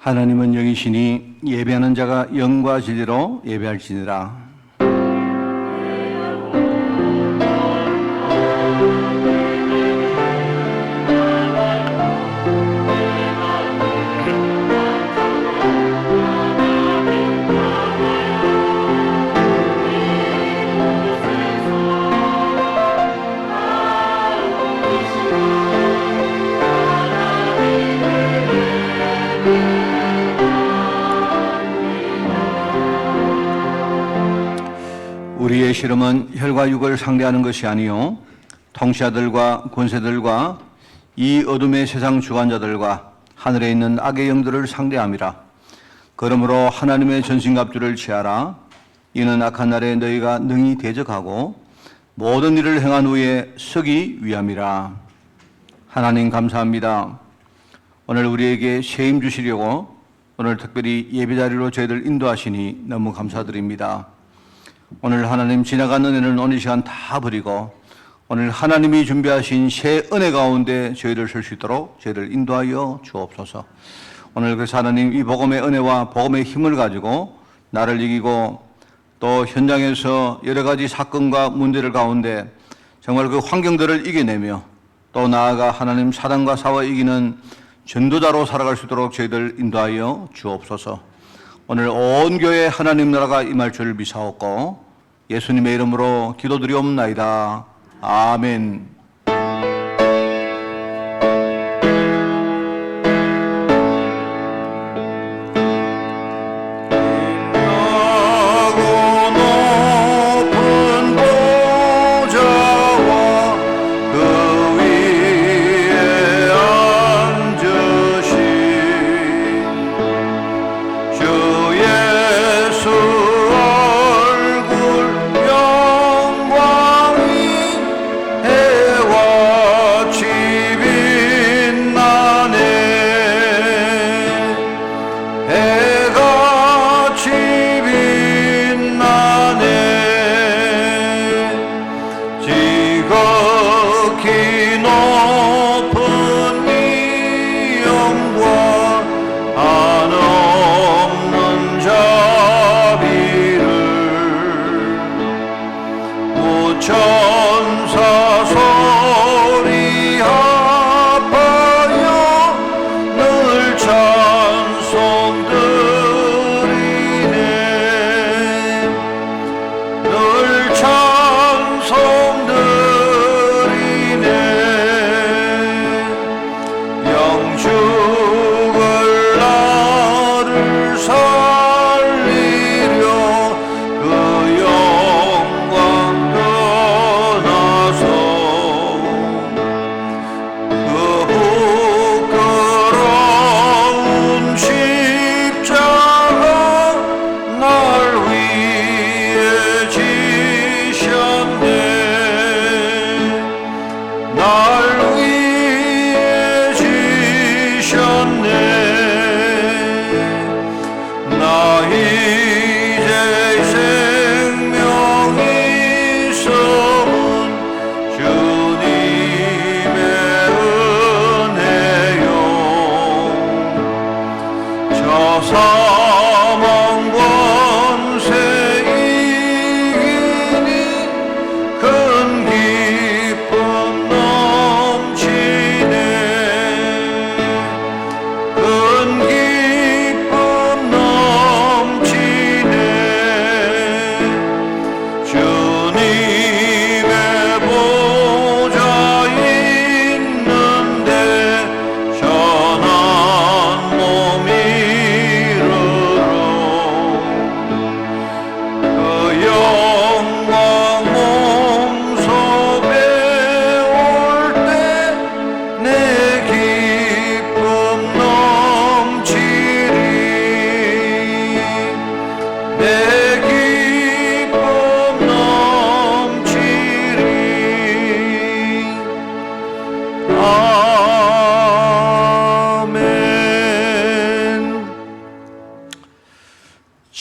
하나님은 영이시니 예배하는 자가 영과 진리로 예배할지니라. 우리의 시름은 혈과 육을 상대하는 것이 아니요 통치자들과 권세들과 이 어둠의 세상 주관자들과 하늘에 있는 악의 영들을 상대함이라. 그러므로 하나님의 전신갑주를 취하라. 이는 악한 날에 너희가 능히 대적하고 모든 일을 행한 후에 서기 위함이라. 하나님 감사합니다. 오늘 우리에게 새 힘 주시려고 오늘 특별히 예배자리로 저희를 인도하시니 너무 감사드립니다. 오늘 하나님 지나간 은혜는 오늘 시간 다 버리고 오늘 하나님이 준비하신 새 은혜 가운데 저희를 설 수 있도록 저희를 인도하여 주옵소서. 오늘 그래서 하나님 이 복음의 은혜와 복음의 힘을 가지고 나를 이기고 또 현장에서 여러 가지 사건과 문제들 가운데 정말 그 환경들을 이겨내며 또 나아가 하나님 사단과 싸워 이기는 전도자로 살아갈 수 있도록 저희들 인도하여 주옵소서. 오늘 온 교회 하나님 나라가 임할 줄을 믿사옵고 예수님의 이름으로 기도드리옵나이다. 아멘.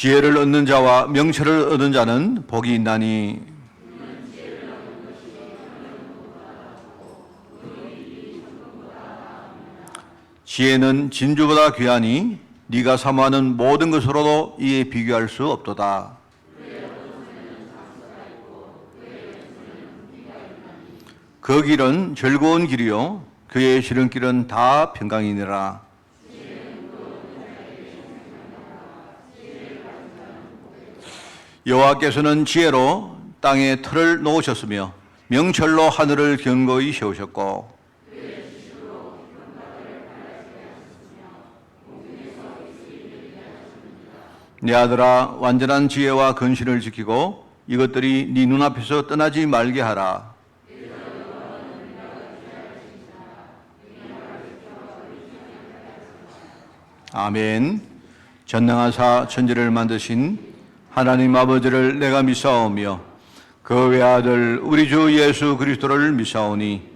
지혜를 얻는 자와 명철을 얻은 자는 복이 있나니 지혜는 진주보다 귀하니 네가 사모하는 모든 것으로도 이에 비교할 수 없도다. 그 길은 즐거운 길이요 그의 지름길은 다 평강이니라. 여호와께서는 지혜로 땅에 틀을 놓으셨으며 명철로 하늘을 견고히 세우셨고 내 아들아 완전한 지혜와 근신을 지키고 이것들이 네 눈앞에서 떠나지 말게 하라. 아멘. 전능하사 천지를 만드신 하나님 아버지를 내가 믿사오며 그 외아들 우리 주 예수 그리스도를 믿사오니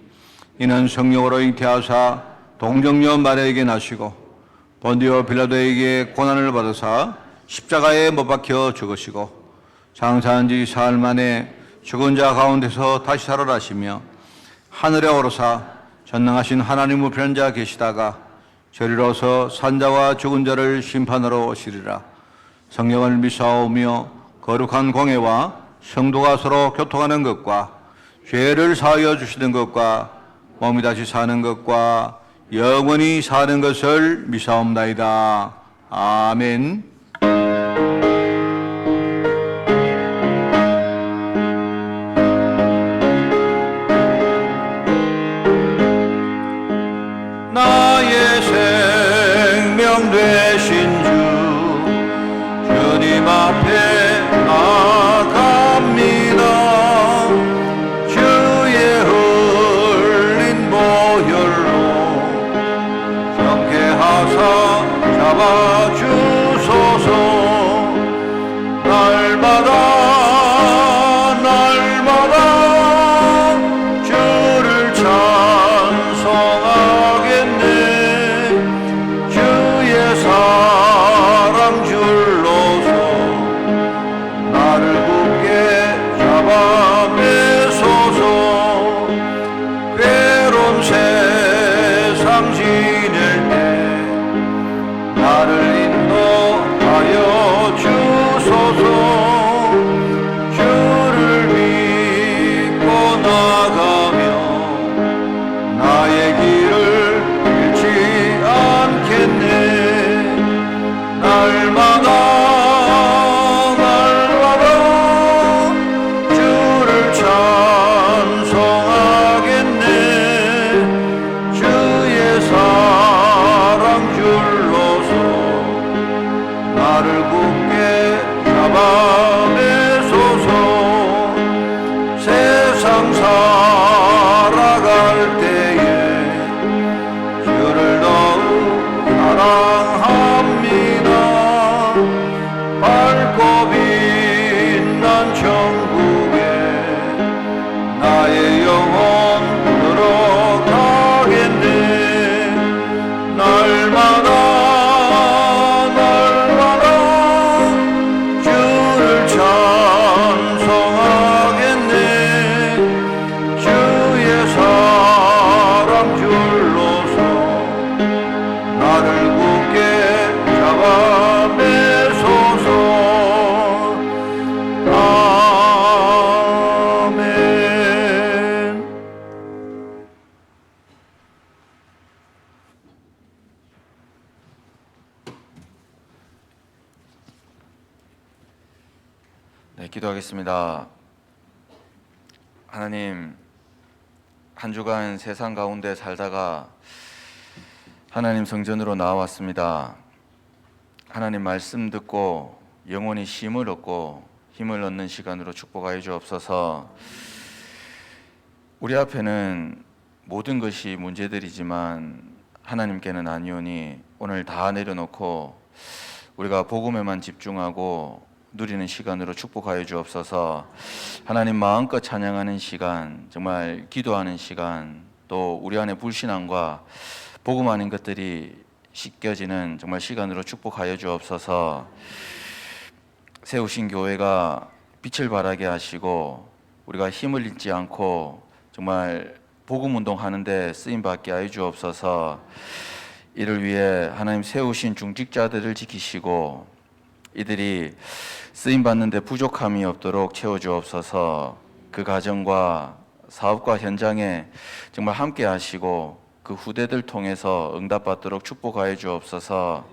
이는 성령으로 잉태하사 동정녀 마리아에게 나시고 본디오 빌라도에게 고난을 받으사 십자가에 못 박혀 죽으시고 장사한 지 사흘 만에 죽은 자 가운데서 다시 살아나시며 하늘에 오르사 전능하신 하나님 우편 자 계시다가 저리로서 산자와 죽은 자를 심판하러 오시리라. 성령을 믿사오며 거룩한 공회와 성도가 서로 교통하는 것과 죄를 사하여 주시는 것과 몸이 다시 사는 것과 영원히 사는 것을 믿사옵나이다. 아멘. 나의 생명 되신 주 주님 앞에 나갑니다. 주의 흘린 보혈로 정케하사 잡아주소서. 날마다 주를 찬송하겠네. 주의 사랑 줄로서 나를 굳게 잡아매소서. 괴로운 세상 지낼 때 나를 인도하여 주소서. 주를 믿고 나가며 나의 길을 잃지 않겠네. 날마다 주를 찬송하겠네. 주의 사랑 줄로서 나를 굳게 잡아매소서. 세상 살아갈 때에 주를 더욱 사랑합니다. 밝고 빛난 천국에 나의 영혼 들어가겠네. 날마다 주를 찬송하겠네. 주의 사랑 줄로서 나를 굳게 잡아매소서. 아멘. 네, 기도하겠습니다. 하나님, 한 주간 세상 가운데 살다가 하나님 성전으로 나왔습니다. 하나님 말씀 듣고 영혼이 힘을 얻고 힘을 얻는 시간으로 축복하여 주옵소서. 우리 앞에는 모든 것이 문제들이지만 하나님께는 아니오니 오늘 다 내려놓고 우리가 복음에만 집중하고 누리는 시간으로 축복하여 주옵소서. 하나님 마음껏 찬양하는 시간, 정말 기도하는 시간, 또 우리 안에 불신앙과 복음 아닌 것들이 씻겨지는 정말 시간으로 축복하여 주옵소서. 세우신 교회가 빛을 발하게 하시고 우리가 힘을 잃지 않고 정말 복음 운동하는데 쓰임 받게 하여 주옵소서. 이를 위해 하나님 세우신 중직자들을 지키시고 이들이 쓰임 받는데 부족함이 없도록 채워주옵소서. 그 가정과 사업과 현장에 정말 함께 하시고 그 후대들 통해서 응답받도록 축복하여 주옵소서.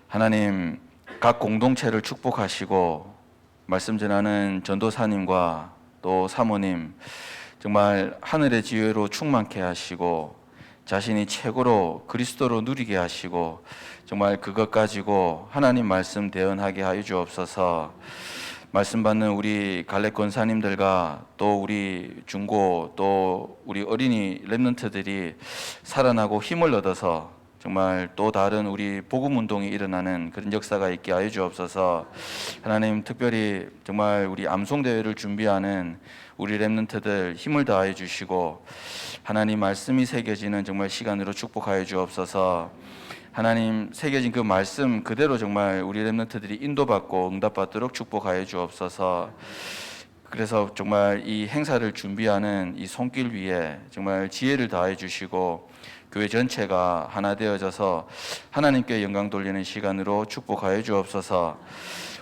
하나님 각 공동체를 축복하시고 말씀 전하는 전도사님과 또 사모님 정말 하늘의 지혜로 충만케 하시고 자신이 최고로 그리스도로 누리게 하시고 정말 그것 가지고 하나님 말씀 대언하게 하여 주옵소서. 말씀 받는 우리 갈렙 권사님들과 또 우리 중고 또 우리 어린이 렘넌트들이 살아나고 힘을 얻어서 정말 또 다른 우리 복음 운동이 일어나는 그런 역사가 있게 하여 주옵소서. 하나님 특별히 정말 우리 암송 대회를 준비하는 우리 렘넌트들 힘을 다해 주시고 하나님 말씀이 새겨지는 정말 시간으로 축복하여 주옵소서. 하나님 새겨진 그 말씀 그대로 정말 우리 렘넌트들이 인도받고 응답받도록 축복하여 주옵소서. 그래서 정말 이 행사를 준비하는 이 손길 위에 정말 지혜를 다해 주시고 교회 전체가 하나 되어져서 하나님께 영광 돌리는 시간으로 축복하여 주옵소서.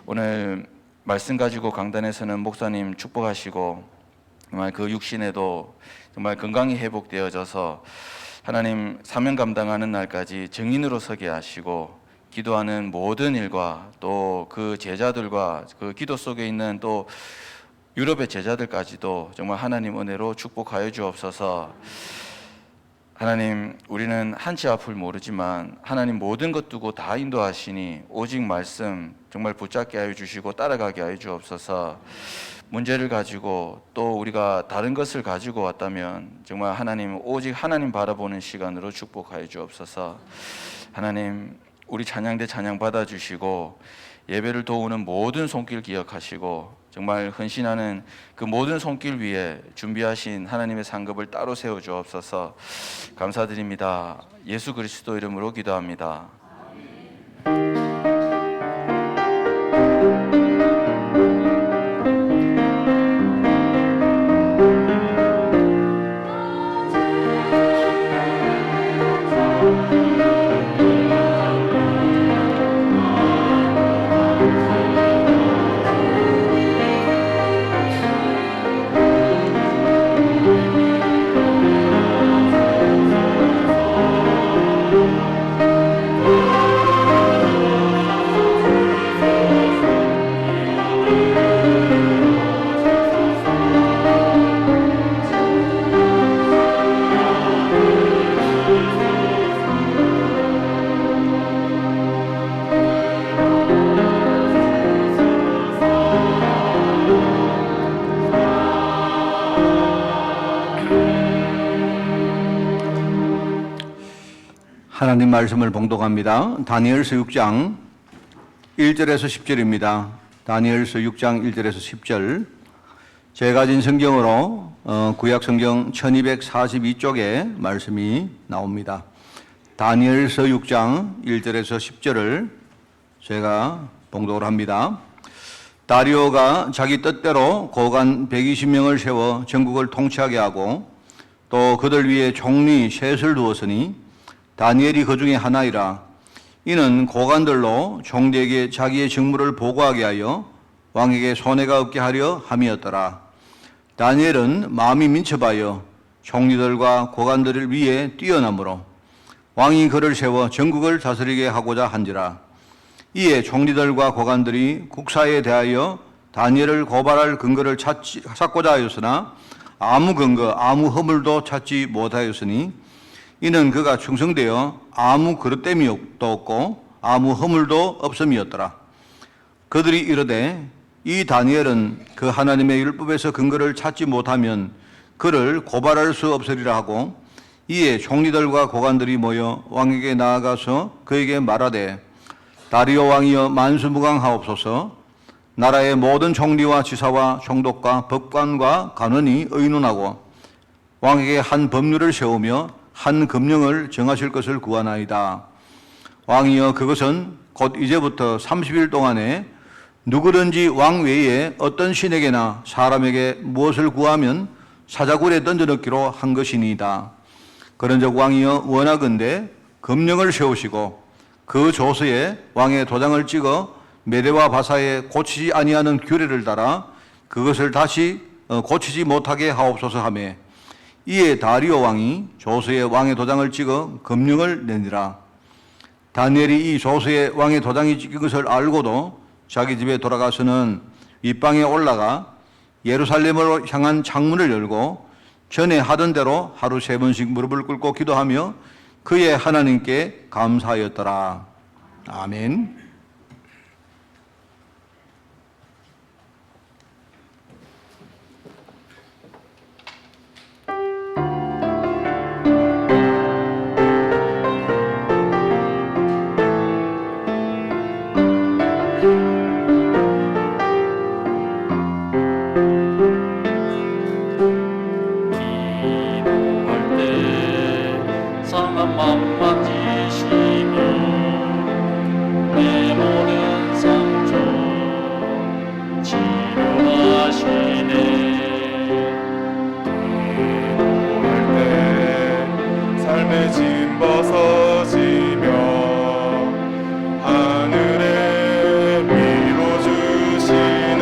오늘 말씀 가지고 강단에서는 목사님 축복하시고 정말 그 육신에도 정말 건강이 회복되어져서 하나님 사명 감당하는 날까지 증인으로 서게 하시고 기도하는 모든 일과 또 그 제자들과 그 기도 속에 있는 또 유럽의 제자들까지도 정말 하나님 은혜로 축복하여 주옵소서. 하나님 우리는 한치 앞을 모르지만 하나님 모든 것 두고 다 인도하시니 오직 말씀 정말 붙잡게 하여 주시고 따라가게 하여 주옵소서. 문제를 가지고 또 우리가 다른 것을 가지고 왔다면 정말 하나님 오직 하나님 바라보는 시간으로 축복하여 주옵소서. 하나님 우리 찬양대 찬양 받아주시고 예배를 도우는 모든 손길 기억하시고 정말 헌신하는 그 모든 손길 위에 준비하신 하나님의 상급을 따로 세워 주옵소서. 감사드립니다. 예수 그리스도 이름으로 기도합니다. 하나님 말씀을 봉독합니다. 다니엘서 6장 1절에서 10절입니다. 다니엘서 6장 1절에서 10절. 제가 가진 성경으로 구약 성경 1242쪽에 말씀이 나옵니다. 다니엘서 6장 1절에서 10절을 제가 봉독을 합니다. 다리오가 자기 뜻대로 고관 120명을 세워 전국을 통치하게 하고 또 그들 위에 총리 셋을 두었으니 다니엘이 그 중에 하나이라. 이는 고관들로 총리에게 자기의 직무를 보고하게 하여 왕에게 손해가 없게 하려 함이었더라. 다니엘은 마음이 민첩하여 총리들과 고관들을 위해 뛰어나므로 왕이 그를 세워 전국을 다스리게 하고자 한지라. 이에 총리들과 고관들이 국사에 대하여 다니엘을 고발할 근거를 찾고자 하였으나 아무 근거, 아무 허물도 찾지 못하였으니 이는 그가 충성되어 아무 그릇됨이 없고 아무 허물도 없음이었더라. 그들이 이르되 이 다니엘은 그 하나님의 율법에서 근거를 찾지 못하면 그를 고발할 수 없으리라 하고 이에 총리들과 고관들이 모여 왕에게 나아가서 그에게 말하되 다리오 왕이여 만수무강하옵소서. 나라의 모든 총리와 지사와 총독과 법관과 간원이 의논하고 왕에게 한 법률을 세우며 한 금령을 정하실 것을 구하나이다. 왕이여 그것은 곧 이제부터 30일 동안에 누구든지 왕 외에 어떤 신에게나 사람에게 무엇을 구하면 사자굴에 던져넣기로 한 것이니이다. 그런즉 왕이여 원하건대 금령을 세우시고 그 조서에 왕의 도장을 찍어 메대와 바사에 고치지 아니하는 규례를 따라 그것을 다시 고치지 못하게 하옵소서 하며 이에 다리오 왕이 조서에 왕의 도장을 찍어 금령을 내니라. 다니엘이 이 조서에 왕의 도장이 찍힌 것을 알고도 자기 집에 돌아가서는 윗방에 올라가 예루살렘으로 향한 창문을 열고 전에 하던 대로 하루 3번씩 무릎을 꿇고 기도하며 그의 하나님께 감사하였더라. 아멘. 기도할 때 상한 맘 만지시며 내 모든 상처 치료하시네. 기도할 때 삶의 짐 벗어지며 하늘의 위로 주시네.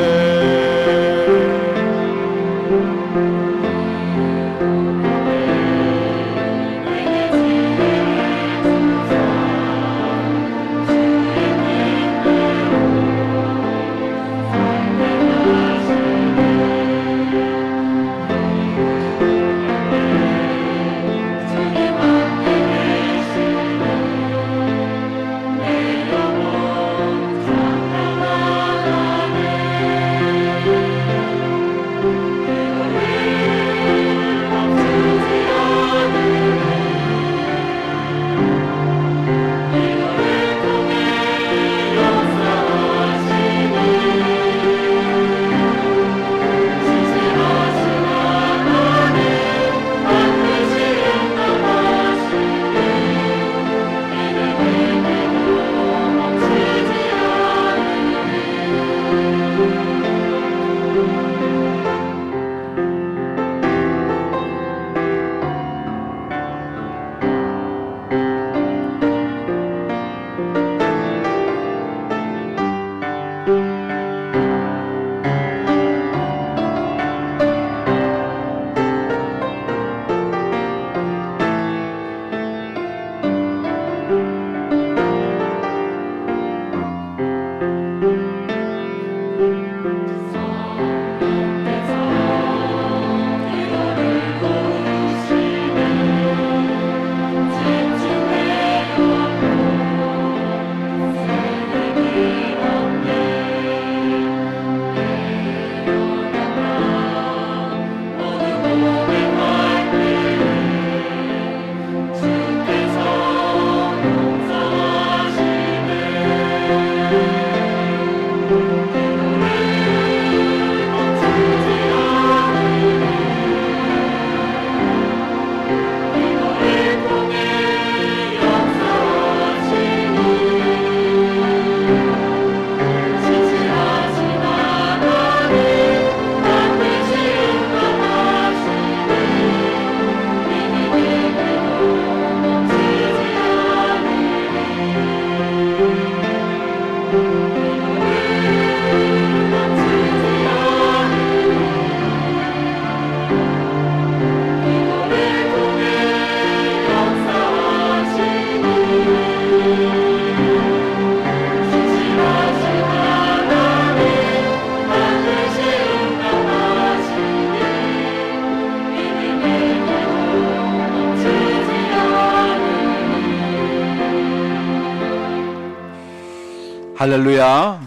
할렐루야.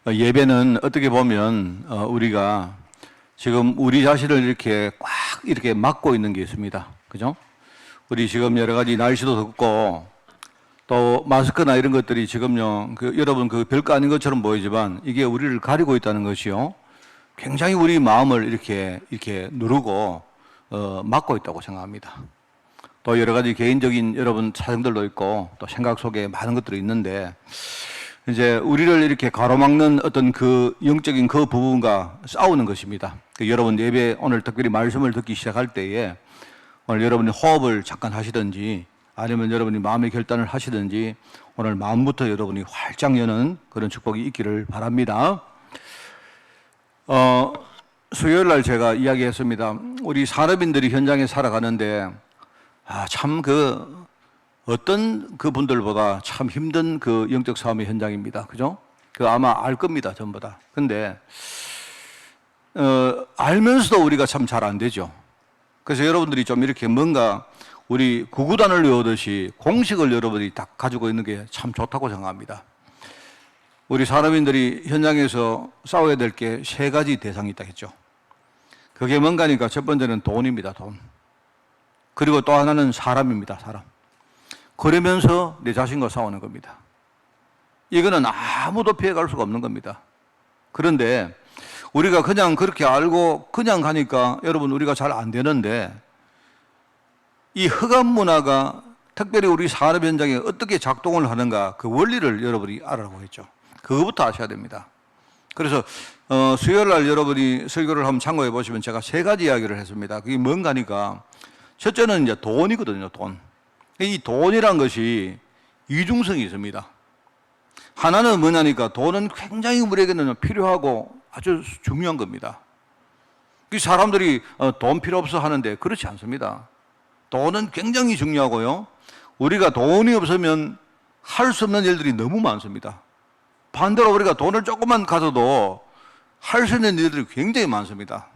예배는 어떻게 보면 우리가 지금 우리 자신을 이렇게 꽉 이렇게 막고 있는 게 있습니다. 그죠? 우리 지금 여러 가지 날씨도 덥고 또 마스크나 이런 것들이 지금요, 여러분 별거 아닌 것처럼 보이지만 이게 우리를 가리고 있다는 것이요. 굉장히 우리 마음을 이렇게 누르고 막고 있다고 생각합니다. 또 여러 가지 개인적인 여러분 사정들도 있고 또 생각 속에 많은 것들이 있는데 이제 우리를 이렇게 가로막는 어떤 그 영적인 그 부분과 싸우는 것입니다. 여러분 예배 오늘 특별히 말씀을 듣기 시작할 때에 오늘 여러분이 호흡을 잠깐 하시든지 아니면 여러분이 마음의 결단을 하시든지 오늘 마음부터 여러분이 활짝 여는 그런 축복이 있기를 바랍니다. 수요일 날 제가 이야기했습니다. 우리 산업인들이 현장에 살아가는데 참 어떤 그분들보다 참 힘든 그 영적 싸움의 현장입니다. 그죠? 아마 알 겁니다. 전부 다. 근데 알면서도 우리가 참 잘 안 되죠. 그래서 여러분들이 좀 이렇게 뭔가 우리 구구단을 외우듯이 공식을 여러분이 딱 가지고 있는 게 참 좋다고 생각합니다. 우리 산업인들이 현장에서 싸워야 될 게 세 가지 대상이 있다 했죠. 그게 뭔가니까 첫 번째는 돈입니다. 돈. 그리고 또 하나는 사람입니다. 사람. 그러면서 내 자신과 싸우는 겁니다. 이거는 아무도 피해갈 수가 없는 겁니다. 그런데 우리가 그냥 그렇게 알고 그냥 가니까 여러분 우리가 잘 안 되는데 이 흑암 문화가 특별히 우리 산업 현장에 어떻게 작동을 하는가 그 원리를 여러분이 알아라고 했죠. 그거부터 아셔야 됩니다. 그래서 수요일 날 여러분이 설교를 한번 참고해 보시면 제가 세 가지 이야기를 했습니다. 그게 뭔가니까 첫째는 이제 돈이거든요. 돈. 이 돈이란 것이 이중성이 있습니다. 하나는 뭐냐니까 돈은 굉장히 우리에게는 필요하고 아주 중요한 겁니다. 사람들이 돈 필요 없어 하는데 그렇지 않습니다. 돈은 굉장히 중요하고요. 우리가 돈이 없으면 할 수 없는 일들이 너무 많습니다. 반대로 우리가 돈을 조금만 가져도 할 수 있는 일들이 굉장히 많습니다.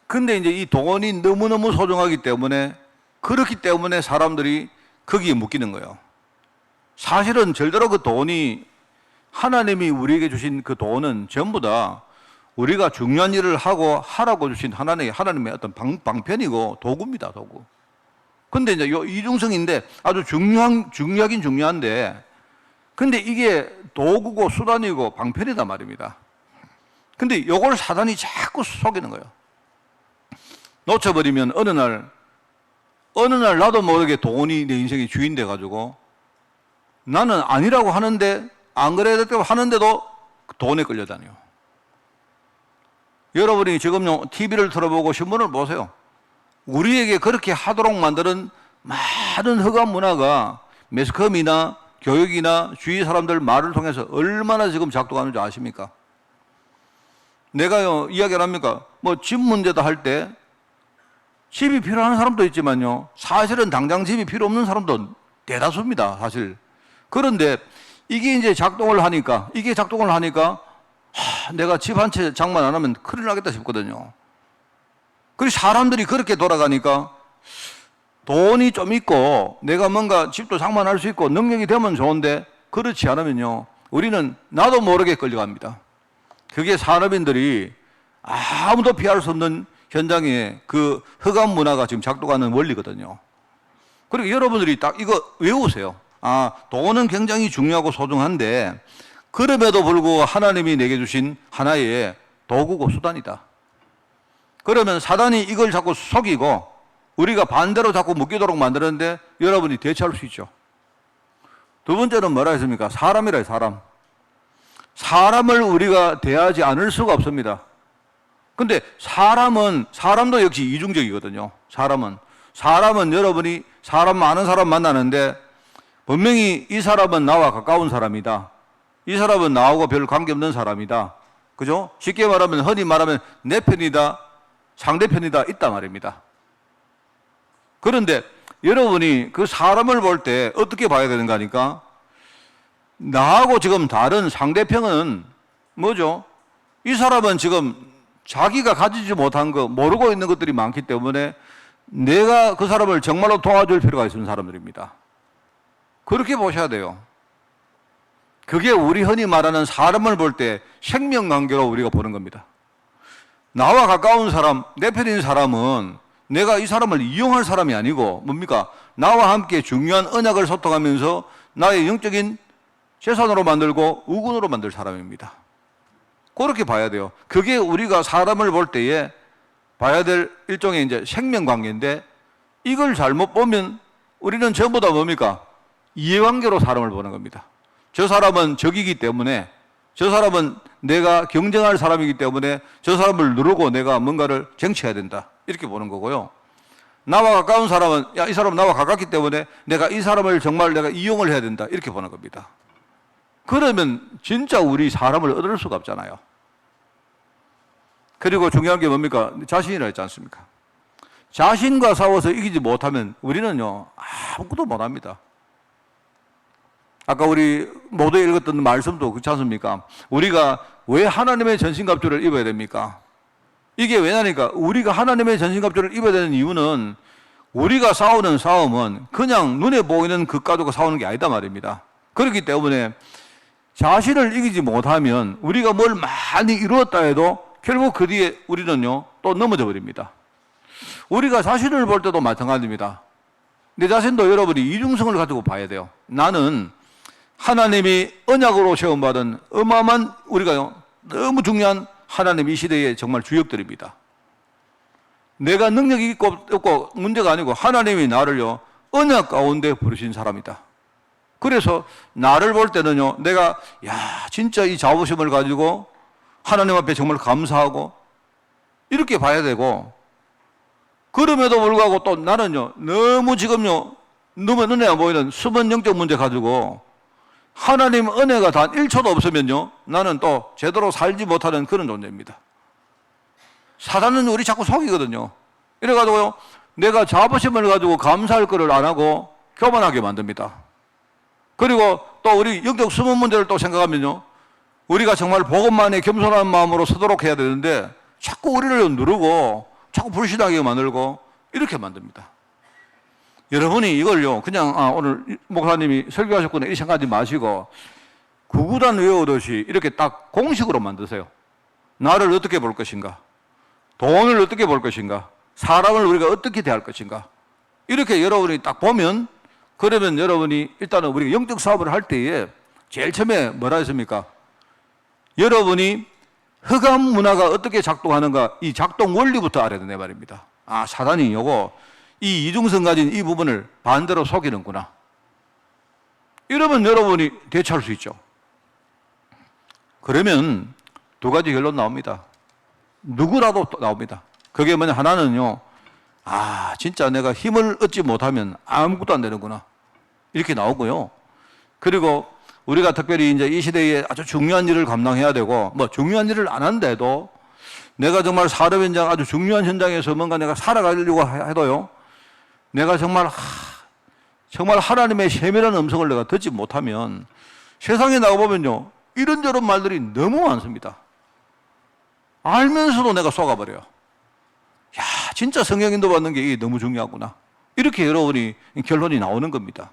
근데 이제 이 돈이 너무너무 소중하기 때문에 그렇기 때문에 사람들이 거기에 묶이는 거예요. 사실은 절대로 그 돈이 하나님이 우리에게 주신 그 돈은 전부 다 우리가 중요한 일을 하라고 주신 하나님의 어떤 방편이고 도구입니다, 도구. 근데 이제 요 이중성인데 아주 중요하긴 중요한데 근데 이게 도구고 수단이고 방편이단 말입니다. 근데 요걸 사단이 자꾸 속이는 거예요. 놓쳐버리면 어느 날 나도 모르게 돈이 내 인생의 주인 돼가지고 나는 아니라고 하는데 안 그래야 될 때 하는데도 돈에 끌려다녀요. 여러분이 지금 TV를 틀어보고 신문을 보세요. 우리에게 그렇게 하도록 만드는 많은 흑암 문화가 매스컴이나 교육이나 주위 사람들 말을 통해서 얼마나 지금 작동하는 줄 아십니까? 내가요 이야기를 합니까? 집 문제도 할 때 집이 필요한 사람도 있지만요 사실은 당장 집이 필요 없는 사람도 대다수입니다. 사실. 그런데 이게 이제 작동을 하니까 내가 집 한 채 장만 안 하면 큰일 나겠다 싶거든요. 그리고 사람들이 그렇게 돌아가니까 돈이 좀 있고 내가 뭔가 집도 장만할 수 있고 능력이 되면 좋은데 그렇지 않으면요 우리는 나도 모르게 끌려갑니다. 그게 산업인들이 아무도 피할 수 없는 현장에 그 흑암 문화가 지금 작동하는 원리거든요. 그리고 여러분들이 딱 이거 외우세요. 돈은 굉장히 중요하고 소중한데 그럼에도 불구하고 하나님이 내게 주신 하나의 도구고 수단이다. 그러면 사단이 이걸 자꾸 속이고 우리가 반대로 자꾸 묶이도록 만드는데 여러분이 대처할 수 있죠. 두 번째는 뭐라 했습니까? 사람이라 해요, 사람. 사람을 우리가 대하지 않을 수가 없습니다. 근데 사람도 역시 이중적이거든요. 사람은 여러분이 많은 사람 만나는데 분명히 이 사람은 나와 가까운 사람이다. 이 사람은 나하고 별 관계없는 사람이다. 그죠? 쉽게 말하면 흔히 말하면 내 편이다, 상대편이다 있단 말입니다. 그런데 여러분이 그 사람을 볼 때 어떻게 봐야 되는가 하니까 나하고 지금 다른 상대편은 뭐죠? 이 사람은 지금 자기가 가지지 못한 거 모르고 있는 것들이 많기 때문에 내가 그 사람을 정말로 도와줄 필요가 있는 사람들입니다. 그렇게 보셔야 돼요. 그게 우리 흔히 말하는 사람을 볼 때 생명관계로 우리가 보는 겁니다. 나와 가까운 사람, 내 편인 사람은 내가 이 사람을 이용할 사람이 아니고 뭡니까? 나와 함께 중요한 언약을 소통하면서 나의 영적인 재산으로 만들고 우군으로 만들 사람입니다. 그렇게 봐야 돼요. 그게 우리가 사람을 볼 때에 봐야 될 일종의 이제 생명관계인데 이걸 잘못 보면 우리는 전부 다 뭡니까? 이해관계로 사람을 보는 겁니다. 저 사람은 적이기 때문에 저 사람은 내가 경쟁할 사람이기 때문에 저 사람을 누르고 내가 뭔가를 쟁취해야 된다. 이렇게 보는 거고요. 나와 가까운 사람은 야, 이 사람은 나와 가깝기 때문에 내가 이 사람을 정말 내가 이용을 해야 된다. 이렇게 보는 겁니다. 그러면 진짜 우리 사람을 얻을 수가 없잖아요. 그리고 중요한 게 뭡니까? 자신이라 했지 않습니까? 자신과 싸워서 이기지 못하면 우리는요, 아무것도 못합니다. 아까 우리 모두 읽었던 말씀도 그렇지 않습니까? 우리가 왜 하나님의 전신갑주를 입어야 됩니까? 이게 왜냐니까 우리가 하나님의 전신갑주를 입어야 되는 이유는 우리가 싸우는 싸움은 그냥 눈에 보이는 것 가지고 싸우는 게 아니다 말입니다. 그렇기 때문에 자신을 이기지 못하면 우리가 뭘 많이 이루었다 해도 결국 그 뒤에 우리는요 또 넘어져 버립니다. 우리가 자신을 볼 때도 마찬가지입니다. 내 자신도 여러분이 이중성을 가지고 봐야 돼요. 나는 하나님이 언약으로 세움받은 어마어마한 우리가요 너무 중요한 하나님 이 시대의 정말 주역들입니다. 내가 능력이 있고 없고 문제가 아니고 하나님이 나를요 언약 가운데 부르신 사람이다. 그래서 나를 볼 때는요 내가 야 진짜 이 자부심을 가지고 하나님 앞에 정말 감사하고 이렇게 봐야 되고, 그럼에도 불구하고 또 나는요 너무 지금요 너무 눈에 안 보이는 숨은 영적 문제 가지고 하나님 은혜가 단 1초도 없으면요 나는 또 제대로 살지 못하는 그런 존재입니다. 사단은 우리 자꾸 속이거든요. 이래가지고요 내가 자부심을 가지고 감사할 거를 안 하고 교만하게 만듭니다. 그리고 또 우리 영적 숨은 문제를 또 생각하면요 우리가 정말 복음만에 겸손한 마음으로 서도록 해야 되는데 자꾸 우리를 누르고 자꾸 불신하게 만들고 이렇게 만듭니다. 여러분이 이걸요 그냥 오늘 목사님이 설교하셨구나 이 생각하지 마시고 구구단 외우듯이 이렇게 딱 공식으로 만드세요. 나를 어떻게 볼 것인가, 돈을 어떻게 볼 것인가, 사람을 우리가 어떻게 대할 것인가, 이렇게 여러분이 딱 보면, 그러면 여러분이 일단은 우리가 영적 사업을 할 때에 제일 처음에 뭐라 했습니까? 여러분이 흑암 문화가 어떻게 작동하는가 이 작동 원리부터 알아야 된다 말입니다. 사단이 요거 이 이중성 가진 이 부분을 반대로 속이는구나. 이러면 여러분이 대처할 수 있죠. 그러면 두 가지 결론 나옵니다. 누구라도 나옵니다. 그게 뭐냐, 하나는요 진짜 내가 힘을 얻지 못하면 아무것도 안 되는구나 이렇게 나오고요. 그리고 우리가 특별히 이제 이 시대에 아주 중요한 일을 감당해야 되고, 뭐 중요한 일을 안 한데도 내가 정말 사업 현장 아주 중요한 현장에서 뭔가 내가 살아가려고 해도요, 내가 정말 하나님의 세밀한 음성을 내가 듣지 못하면 세상에 나가보면요, 이런저런 말들이 너무 많습니다. 알면서도 내가 속아버려요. 야, 진짜 성령 인도 받는 게 이게 너무 중요하구나. 이렇게 여러분이 결론이 나오는 겁니다.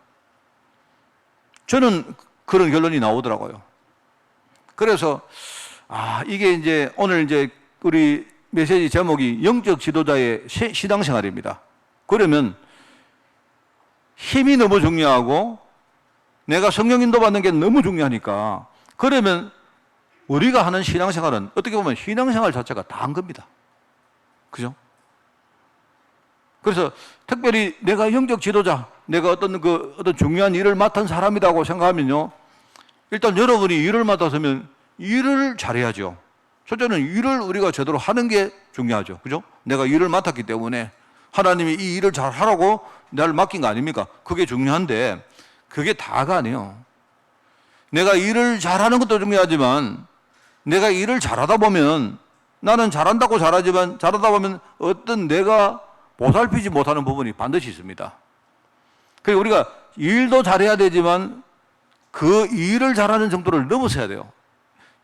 저는 그런 결론이 나오더라고요. 그래서 이게 이제 오늘 이제 우리 메시지 제목이 영적 지도자의 신앙생활입니다. 그러면 힘이 너무 중요하고 내가 성령 인도 받는 게 너무 중요하니까, 그러면 우리가 하는 신앙생활은 어떻게 보면 신앙생활 자체가 다 한 겁니다. 그죠? 그래서 특별히 내가 영적 지도자, 내가 어떤 중요한 일을 맡은 사람이라고 생각하면요, 일단 여러분이 일을 맡았으면 일을 잘해야죠. 첫째는 일을 우리가 제대로 하는 게 중요하죠. 그죠? 내가 일을 맡았기 때문에 하나님이 이 일을 잘 하라고 나를 맡긴 거 아닙니까? 그게 중요한데 그게 다가 아니에요. 내가 일을 잘하는 것도 중요하지만 내가 일을 잘하다 보면, 나는 잘한다고 잘하지만 잘하다 보면 어떤 내가 보살피지 못하는 부분이 반드시 있습니다. 그리고 우리가 일도 잘해야 되지만 그 일을 잘하는 정도를 넘어서야 돼요.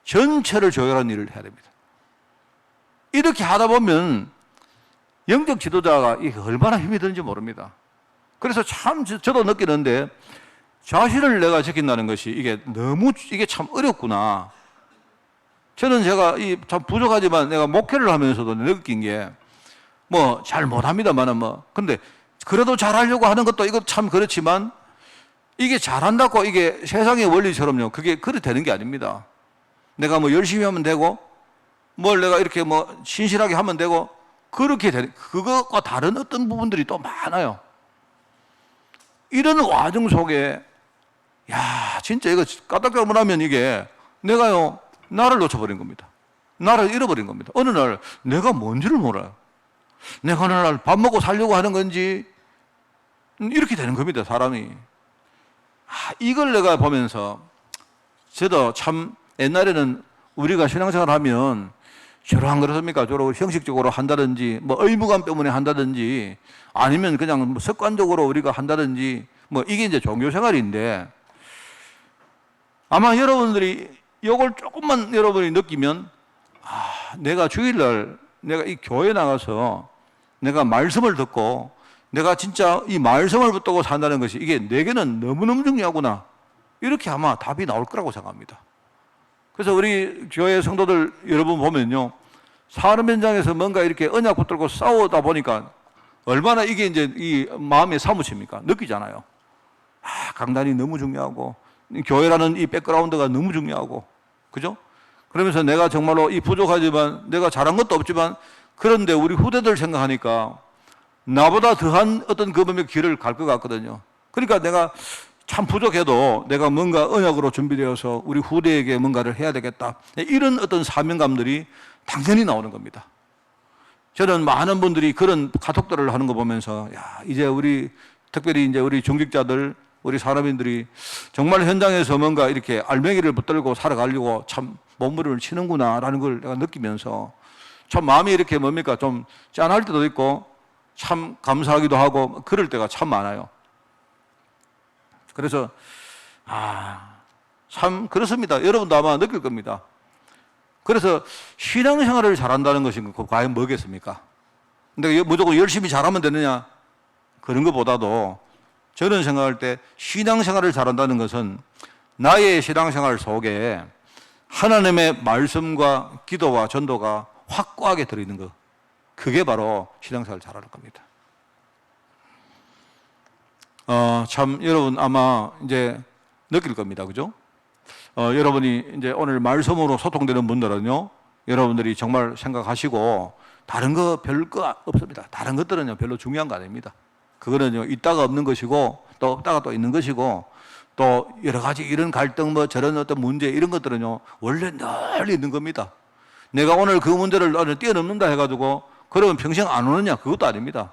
전체를 조율하는 일을 해야 됩니다. 이렇게 하다 보면 영적 지도자가 이게 얼마나 힘이 드는지 모릅니다. 그래서 참 저도 느끼는데, 자신을 내가 지킨다는 것이 이게 참 어렵구나. 저는 제가 참 부족하지만 내가 목회를 하면서도 느낀 게, 뭐 잘 못합니다만은 근데 그래도 잘하려고 하는 것도 이거 참 그렇지만, 이게 잘한다고 이게 세상의 원리처럼요 그게 그리 되는 게 아닙니다. 내가 뭐 열심히 하면 되고 뭘 내가 이렇게 뭐 신실하게 하면 되고 그렇게 되는, 그것과 다른 어떤 부분들이 또 많아요. 이런 와중 속에 진짜 이거 까딱까딱하면 이게 내가요 나를 놓쳐버린 겁니다. 나를 잃어버린 겁니다. 어느 날 내가 뭔지를 몰라요. 내가 어느 날 밥 먹고 살려고 하는 건지 이렇게 되는 겁니다, 사람이. 이걸 내가 보면서 저도 참 옛날에는 우리가 신앙생활 하면 저러 안 그렇습니까? 저러 형식적으로 한다든지 뭐 의무감 때문에 한다든지 아니면 그냥 뭐 습관적으로 우리가 한다든지 뭐 이게 이제 종교생활인데 아마 여러분들이 이걸 조금만 여러분이 느끼면 내가 주일날 내가 이 교회 나가서 내가 말씀을 듣고 내가 진짜 이 말씀을 붙들고 산다는 것이 이게 내게는 너무너무 중요하구나. 이렇게 아마 답이 나올 거라고 생각합니다. 그래서 우리 교회 성도들 여러분 보면요. 사람 현장에서 뭔가 이렇게 언약 붙들고 싸우다 보니까 얼마나 이게 이제 이 마음에 사무칩니까? 느끼잖아요. 강단이 너무 중요하고 교회라는 이 백그라운드가 너무 중요하고 그죠? 그러면서 내가 정말로 이 부족하지만 내가 잘한 것도 없지만 그런데 우리 후대들 생각하니까 나보다 더한 어떤 그분의 길을 갈 것 같거든요. 그러니까 내가 참 부족해도 내가 뭔가 언약으로 준비되어서 우리 후대에게 뭔가를 해야 되겠다. 이런 어떤 사명감들이 당연히 나오는 겁니다. 저는 많은 분들이 그런 카톡들을 하는 거 보면서 야, 이제 우리 특별히 이제 우리 중직자들, 우리 사람인들이 정말 현장에서 뭔가 이렇게 알맹이를 붙들고 살아가려고 참 몸부림을 치는구나라는 걸 내가 느끼면서 참 마음이 이렇게 뭡니까? 좀 짠할 때도 있고 참 감사하기도 하고 그럴 때가 참 많아요. 그래서 참 그렇습니다. 여러분도 아마 느낄 겁니다. 그래서 신앙생활을 잘한다는 것이 과연 뭐겠습니까? 근데 무조건 열심히 잘하면 되느냐? 그런 것보다도 저는 생각할 때 신앙생활을 잘한다는 것은 나의 신앙생활 속에 하나님의 말씀과 기도와 전도가 확고하게 들어있는 것. 그게 바로 신앙생활을 잘하는 겁니다. 참 여러분 아마 이제 느낄 겁니다. 그죠? 여러분이 이제 오늘 말씀으로 소통되는 분들은요, 여러분들이 정말 생각하시고 다른 거 별 거 없습니다. 다른 것들은요 별로 중요한 거 아닙니다. 그거는요 있다가 없는 것이고 또 없다가 또 있는 것이고 또 여러 가지 이런 갈등 뭐 저런 어떤 문제 이런 것들은요 원래 늘 있는 겁니다. 내가 오늘 그 문제를 뛰어넘는다 해가지고 그러면 평생 안 오느냐? 그것도 아닙니다.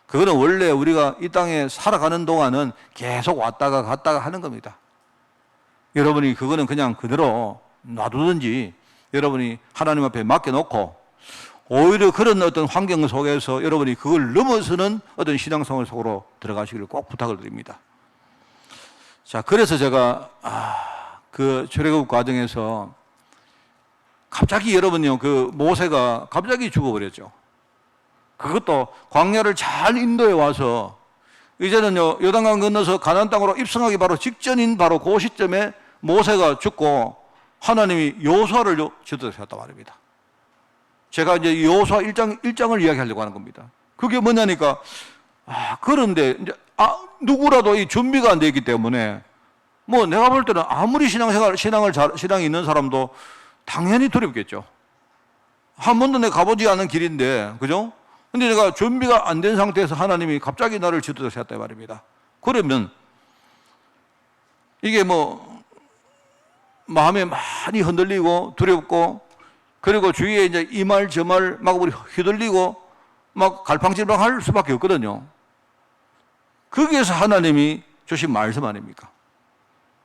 그거는 원래 우리가 이 땅에 살아가는 동안은 계속 왔다가 갔다가 하는 겁니다. 여러분이 그거는 그냥 그대로 놔두든지 여러분이 하나님 앞에 맡겨놓고 오히려 그런 어떤 환경 속에서 여러분이 그걸 넘어서는 어떤 신앙생활 속으로 들어가시기를 꼭 부탁을 드립니다. 자, 그래서 제가 그 출애굽 과정에서 갑자기 여러분요 그 모세가 갑자기 죽어버렸죠. 그것도 광야를 잘 인도해 와서 이제는요 요단강 건너서 가나안 땅으로 입성하기 바로 직전인 바로 그 시점에 모세가 죽고 하나님이 여호수아를 지도하셨단 말입니다. 제가 이제 여호수아 1장을 이야기하려고 하는 겁니다. 그게 뭐냐니까 그런데 이제 누구라도 이 준비가 안 돼 있기 때문에 뭐 내가 볼 때는 아무리 신앙이 있는 사람도 당연히 두렵겠죠. 한 번도 내가 가보지 않은 길인데 그죠? 근데 내가 준비가 안 된 상태에서 하나님이 갑자기 나를 지도하셨다 말입니다. 그러면 이게 뭐 마음에 많이 흔들리고 두렵고 그리고 주위에 이제 이 말 저 말 막 우리 휘둘리고 막 갈팡질팡할 수밖에 없거든요. 거기에서 하나님이 주신 말씀 아닙니까?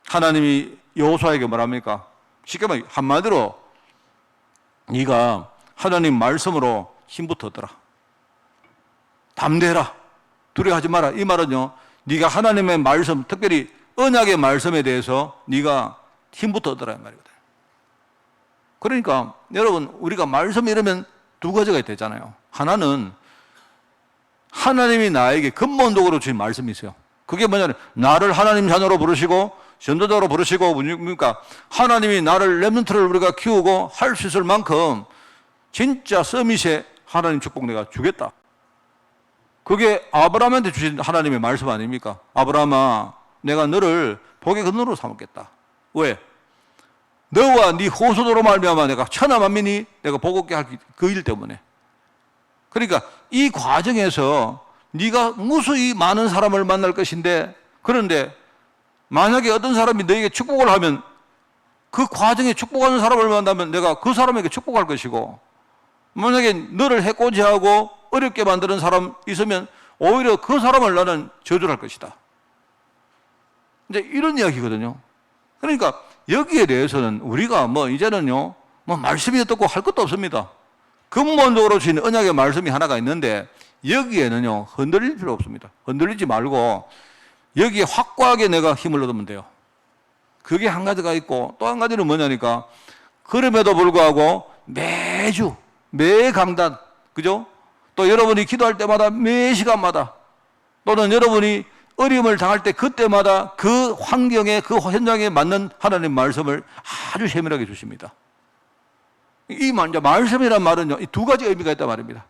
하나님이 여호수아에게 뭐랍니까? 쉽게 말해 한마디로 네가 하나님 말씀으로 힘부터 얻어라. 담대해라. 두려워하지 마라. 이 말은요. 네가 하나님의 말씀, 특별히 언약의 말씀에 대해서 네가 힘부터 얻어라 이 말이거든요. 그러니까 여러분 우리가 말씀 이러면 두 가지가 되잖아요. 하나는 하나님이 나에게 근본적으로 주신 말씀이 있어요. 그게 뭐냐면 나를 하나님 자녀로 부르시고 전도자로 부르시고 뭡니까? 하나님이 나를 렘넌트를 우리가 키우고 할 수 있을 만큼 진짜 서밋에 하나님 축복 내가 주겠다. 그게 아브라함한테 주신 하나님의 말씀 아닙니까? 아브라함아, 내가 너를 복의 근원으로 삼겠다. 왜? 너와 네 후손으로 말미암아 내가 천하 만민이 내가 복없게 할 그 일 때문에. 그러니까 이 과정에서 네가 무수히 많은 사람을 만날 것인데 그런데 만약에 어떤 사람이 너에게 축복을 하면 그 과정에 축복하는 사람을 만나면 내가 그 사람에게 축복할 것이고 만약에 너를 해코지하고 어렵게 만드는 사람 있으면 오히려 그 사람을 나는 저주할 것이다. 이제 이런 이야기거든요. 그러니까 여기에 대해서는 우리가 뭐 이제는요, 뭐 말씀이 어떻고 할 것도 없습니다. 근본적으로 주신 언약의 말씀이 하나가 있는데 여기에는요, 흔들릴 필요 없습니다. 흔들리지 말고 여기에 확고하게 내가 힘을 얻으면 돼요. 그게 한 가지가 있고 또 한 가지는 뭐냐니까 그럼에도 불구하고 매주, 매 강단, 그죠? 또 여러분이 기도할 때마다 매 시간마다 또는 여러분이 어려움을 당할 때 그때마다 그 환경에 그 현장에 맞는 하나님의 말씀을 아주 세밀하게 주십니다. 이 말씀이란 말은요, 이 두 가지 의미가 있단 말입니다.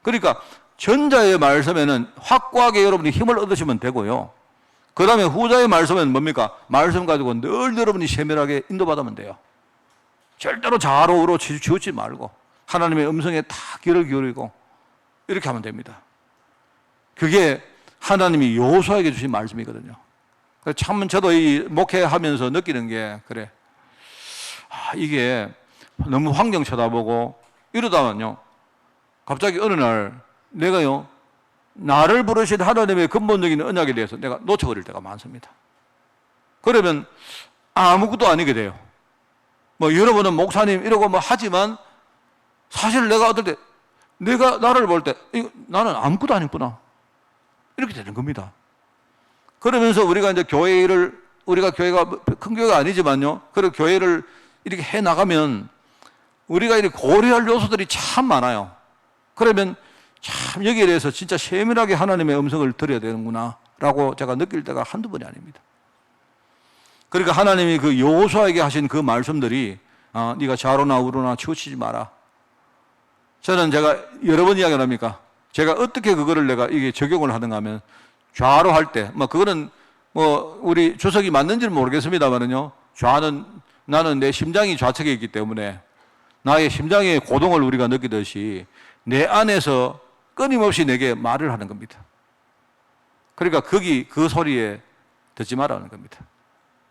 그러니까 전자의 말씀에는 확고하게 여러분이 힘을 얻으시면 되고요. 그 다음에 후자의 말씀은 뭡니까? 말씀 가지고 늘 여러분이 세밀하게 인도받으면 돼요. 절대로 좌로 우로 치우치 말고 하나님의 음성에 다 귀를 기울이고 이렇게 하면 됩니다. 그게 하나님이 여호수아에게 주신 말씀이거든요. 참 저도 이 목회하면서 느끼는 게 그래. 이게 너무 환경 쳐다보고 이러다가요 갑자기 어느 날 내가요 나를 부르신 하나님의 근본적인 언약에 대해서 내가 놓쳐버릴 때가 많습니다. 그러면 아무것도 아니게 돼요. 뭐 여러분은 목사님 이러고 뭐 하지만 사실 내가 어떨 때 내가 나를 볼 때 나는 아무것도 아니구나 이렇게 되는 겁니다. 그러면서 우리가 이제 우리가 교회가 큰 교회가 아니지만요, 그리고 교회를 이렇게 해 나가면 우리가 이렇게 고려할 요소들이 참 많아요. 그러면 참 여기에 대해서 진짜 세밀하게 하나님의 음성을 들어야 되는구나 라고 제가 느낄 때가 한두 번이 아닙니다. 그러니까 하나님이 그 여호수아에게 하신 그 말씀들이 네가 좌로나 우로나 치우치지 마라. 저는 제가 여러 번 이야기를 합니까? 제가 어떻게 그거를 내가 이게 적용을 하는가 하면 좌로 할 때, 그거는 우리 주석이 맞는지는 모르겠습니다만은요, 나는 내 심장이 좌측에 있기 때문에 나의 심장의 고동을 우리가 느끼듯이 내 안에서 끊임없이 내게 말을 하는 겁니다. 그러니까 그 소리에 듣지 말라는 겁니다.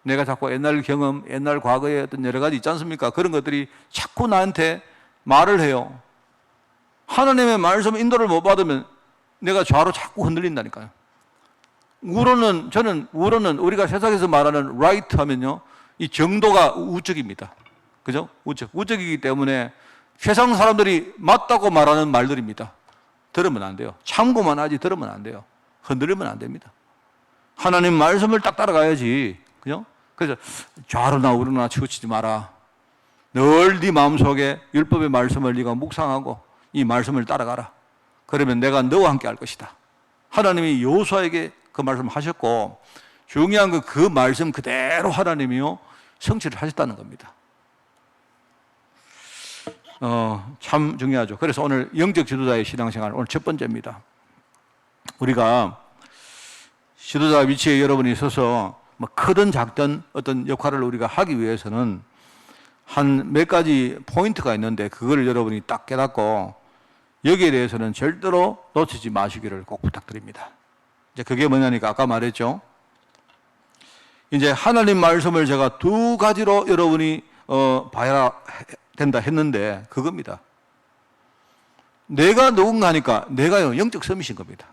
내가 자꾸 옛날 경험, 옛날 과거의 어떤 여러 가지 있지 않습니까? 그런 것들이 자꾸 나한테 말을 해요. 하나님의 말씀 인도를 못 받으면 내가 좌로 자꾸 흔들린다니까요. 우로는 우리가 세상에서 말하는 right 하면요, 이 정도가 우측입니다. 그죠? 우측이기 때문에 세상 사람들이 맞다고 말하는 말들입니다. 들으면 안 돼요. 참고만 하지 들으면 안 돼요. 흔들리면 안 됩니다. 하나님 말씀을 딱 따라가야지. 그죠? 그래서 좌로나 우로나 치우치지 마라. 늘 네 마음속에 율법의 말씀을 네가 묵상하고 이 말씀을 따라가라. 그러면 내가 너와 함께 할 것이다. 하나님이 여호수아에게 그 말씀을 하셨고, 중요한 건 그 말씀 그대로 하나님이요 성취를 하셨다는 겁니다. 참 중요하죠. 그래서 오늘 영적 지도자의 신앙생활, 오늘 첫 번째입니다. 우리가 지도자 위치에 여러분이 서서 크든 작든 어떤 역할을 우리가 하기 위해서는 한 몇 가지 포인트가 있는데 그걸 여러분이 딱 깨닫고 여기에 대해서는 절대로 놓치지 마시기를 꼭 부탁드립니다. 이제 그게 뭐냐니까 아까 말했죠. 이제 하나님 말씀을 제가 두 가지로 여러분이 봐야 된다 했는데 그겁니다. 내가 누군가 하니까 내가요 영적 서밋인 겁니다.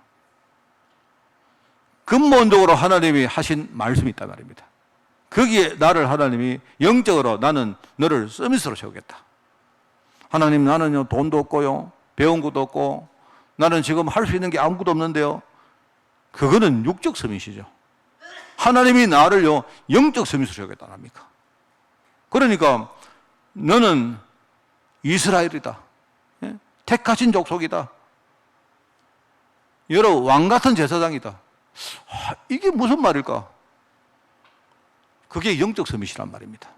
근본적으로 하나님이 하신 말씀이 있단 말입니다. 거기에 나를 하나님이 영적으로 나는 너를 서밋으로 세우겠다. 하나님 나는요 돈도 없고요 배운 것도 없고 나는 지금 할 수 있는 게 아무것도 없는데요. 그거는 육적 서밋이죠. 하나님이 나를요 영적 서밋으로 세우겠다는 합니까? 그러니까 너는 이스라엘이다. 택하신 족속이다. 여러 왕 같은 제사장이다. 이게 무슨 말일까? 그게 영적 서밋이란 말입니다.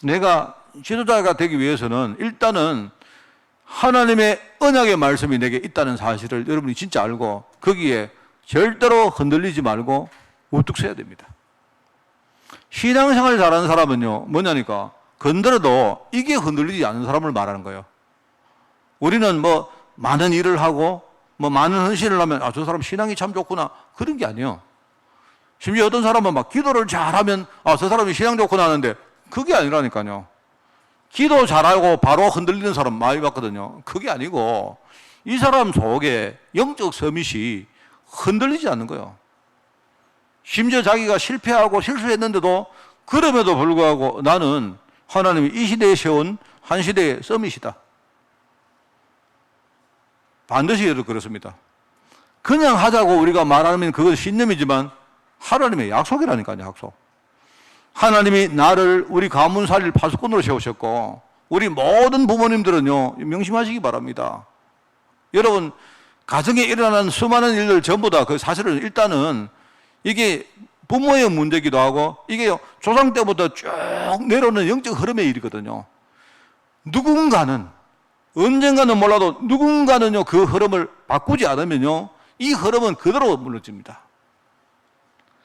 내가 지도자가 되기 위해서는 일단은 하나님의 언약의 말씀이 내게 있다는 사실을 여러분이 진짜 알고 거기에 절대로 흔들리지 말고 우뚝 서야 됩니다. 신앙생활 잘하는 사람은요 뭐냐니까 건드려도 이게 흔들리지 않는 사람을 말하는 거예요. 우리는 많은 일을 하고 많은 헌신을 하면 저 사람 신앙이 참 좋구나 그런 게 아니에요. 심지어 어떤 사람은 기도를 잘하면 저 사람이 신앙 좋구나 하는데 그게 아니라니까요. 기도 잘하고 바로 흔들리는 사람 많이 봤거든요. 그게 아니고 이 사람 속에 영적 서밋이 흔들리지 않는 거예요. 심지어 자기가 실패하고 실수했는데도 그럼에도 불구하고 나는 하나님이 이 시대에 세운 한 시대의 서밋이다. 반드시 그렇습니다. 그냥 하자고 우리가 말하면 그건 신념이지만 하나님의 약속이라니까요, 약속. 하나님이 나를 우리 가문 살릴 파수꾼으로 세우셨고 우리 모든 부모님들은요, 명심하시기 바랍니다. 여러분, 가정에 일어나는 수많은 일들 전부 다 그 사실은 일단은 이게 부모의 문제기도 하고 이게 조상 때부터 쭉 내려오는 영적 흐름의 일이거든요. 누군가는 언젠가는 몰라도 누군가는요 그 흐름을 바꾸지 않으면요 이 흐름은 그대로 무너집니다.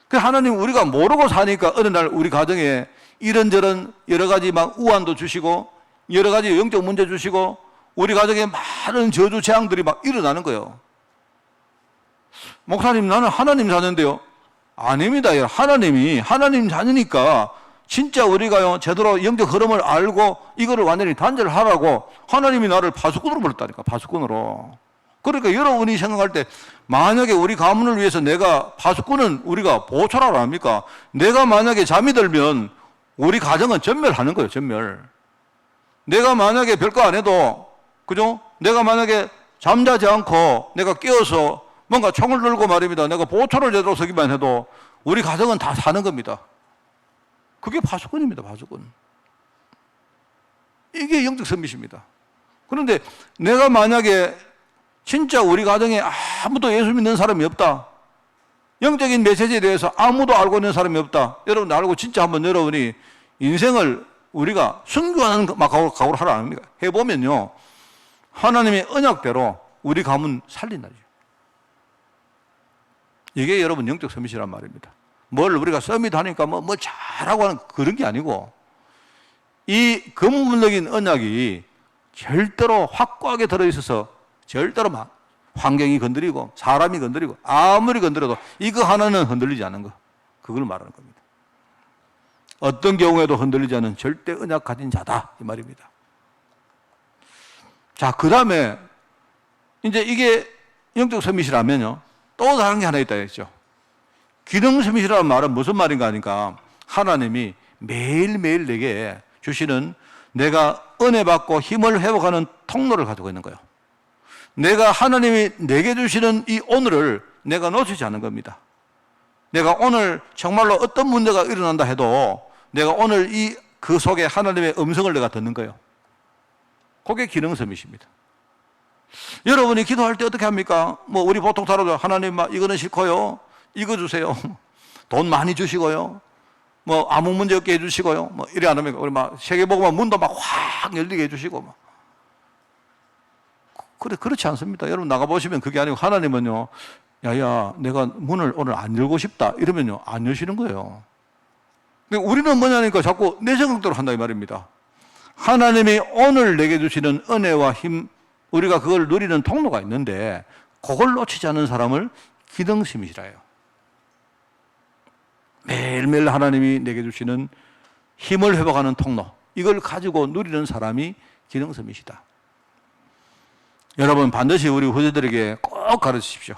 그 하나님 우리가 모르고 사니까 어느 날 우리 가정에 이런저런 여러 가지 막 우환도 주시고 여러 가지 영적 문제 주시고 우리 가정에 많은 저주 재앙들이 막 일어나는 거예요. 목사님 나는 하나님 자녀인데요. 아닙니다. 하나님 자녀니까 진짜 우리가요 제대로 영적 흐름을 알고 이거를 완전히 단절을 하라고 하나님이 나를 파수꾼으로 불렀다니까. 파수꾼으로. 그러니까 여러분이 생각할 때 만약에 우리 가문을 위해서 내가 파수꾼은 우리가 보초라고 합니까? 내가 만약에 잠이 들면 우리 가정은 전멸하는 거예요. 전멸. 내가 만약에 별거 안 해도 그죠? 내가 만약에 잠자지 않고 내가 깨어서 뭔가 총을 들고 말입니다. 내가 보초를 제대로 서기만 해도 우리 가정은 다 사는 겁니다. 그게 파수꾼입니다. 파수꾼. 이게 영적 선mit입니다. 그런데 내가 만약에 진짜 우리 가정에 아무도 예수 믿는 사람이 없다. 영적인 메시지에 대해서 아무도 알고 있는 사람이 없다. 여러분 알고 진짜 한번 여러분이 인생을 우리가 순교하는 각오를 하라 합니까? 해보면요. 하나님의 언약대로 우리 가문 살린다죠. 이게 여러분 영적 서밋이란 말입니다. 뭘 우리가 서밋하니까 뭐 잘하고 하는 그런 게 아니고 이 근본적인 언약이 절대로 확고하게 들어있어서 절대로 막 환경이 건드리고 사람이 건드리고 아무리 건드려도 이거 하나는 흔들리지 않는 거. 그걸 말하는 겁니다. 어떤 경우에도 흔들리지 않는 절대 언약 가진 자다 이 말입니다. 자, 그 다음에 이제 이게 영적 서밋이라면요 또 다른 게 하나 있다 했죠. 기능 서밋이라는 말은 무슨 말인가 하니까 하나님이 매일매일 내게 주시는 내가 은혜 받고 힘을 회복하는 통로를 가지고 있는 거예요. 내가 하나님이 내게 주시는 이 오늘을 내가 놓치지 않는 겁니다. 내가 오늘 정말로 어떤 문제가 일어난다 해도 내가 오늘 그 속에 하나님의 음성을 내가 듣는 거예요. 그게 기능 서밋입니다. 여러분이 기도할 때 어떻게 합니까? 뭐 우리 보통 다루죠. 하나님 막 이거는 싫고요. 이거 주세요. 돈 많이 주시고요. 뭐 아무 문제 없게 해주시고요. 뭐 이래 안 합니까? 우리 막 세계복음화 문도 막 확 열리게 해주시고 막. 그렇지 않습니다. 여러분 나가보시면 그게 아니고 하나님은요, 야야, 내가 문을 오늘 안 열고 싶다. 이러면요, 안 여시는 거예요. 근데 우리는 뭐냐니까 자꾸 내 생각대로 한다 이 말입니다. 하나님이 오늘 내게 주시는 은혜와 힘, 우리가 그걸 누리는 통로가 있는데 그걸 놓치지 않는 사람을 기능 서밋이라 해요. 매일매일 하나님이 내게 주시는 힘을 회복하는 통로, 이걸 가지고 누리는 사람이 기능 서밋이다. 여러분 반드시 우리 후대들에게 꼭 가르치십시오.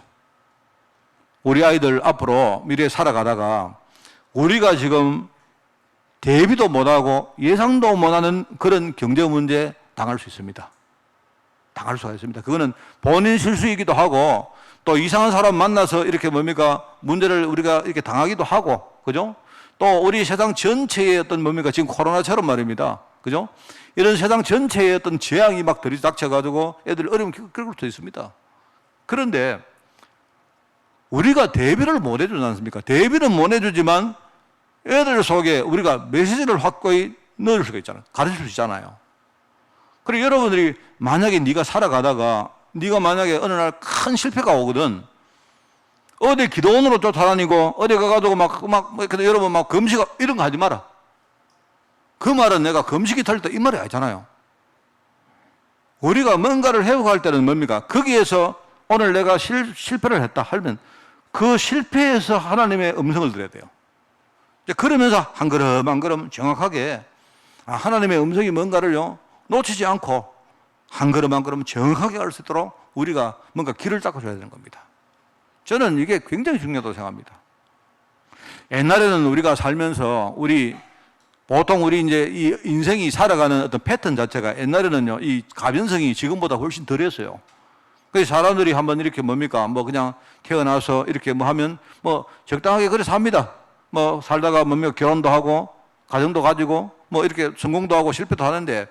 우리 아이들 앞으로 미래에 살아가다가 우리가 지금 대비도 못하고 예상도 못하는 그런 경제 문제 당할 수 있습니다. 당할 수가 있습니다. 그거는 본인 실수이기도 하고 또 이상한 사람 만나서 이렇게 뭡니까 문제를 우리가 이렇게 당하기도 하고, 그죠? 또 우리 세상 전체의 어떤 뭡니까 지금 코로나처럼 말입니다. 그죠? 이런 세상 전체의 어떤 재앙이 막 들이닥쳐가지고 애들 어려움 겪을 수도 있습니다. 그런데 우리가 대비를 못 해주지 않습니까? 대비는 못 해주지만 애들 속에 우리가 메시지를 확고히 넣을 수가 있잖아요. 가르칠 수 있잖아요. 그리고 여러분들이 만약에 네가 살아가다가 네가 만약에 어느 날 큰 실패가 오거든. 어디 기도원으로 쫓아다니고 어디 가가지고 여러분 막 금식 이런 거 하지 마라. 그 말은 내가 금식이 털렸다 이 말이 아니잖아요. 우리가 뭔가를 회복할 때는 뭡니까? 거기에서 오늘 내가 실패를 했다 하면 그 실패에서 하나님의 음성을 들어야 돼요. 그러면서 한 걸음 한 걸음 정확하게 하나님의 음성이 뭔가를요 놓치지 않고 한 걸음 한 걸음 정확하게 갈 수 있도록 우리가 뭔가 길을 닦아줘야 되는 겁니다. 저는 이게 굉장히 중요하다고 생각합니다. 옛날에는 우리가 살면서 보통 우리 이제 이 인생이 살아가는 어떤 패턴 자체가 옛날에는요, 이 가변성이 지금보다 훨씬 덜했어요. 그래서 사람들이 한번 이렇게 뭡니까? 뭐 그냥 태어나서 이렇게 뭐 하면 뭐 적당하게 그래 삽니다. 뭐 살다가 뭡니까? 결혼도 하고 가정도 가지고 뭐 이렇게 성공도 하고 실패도 하는데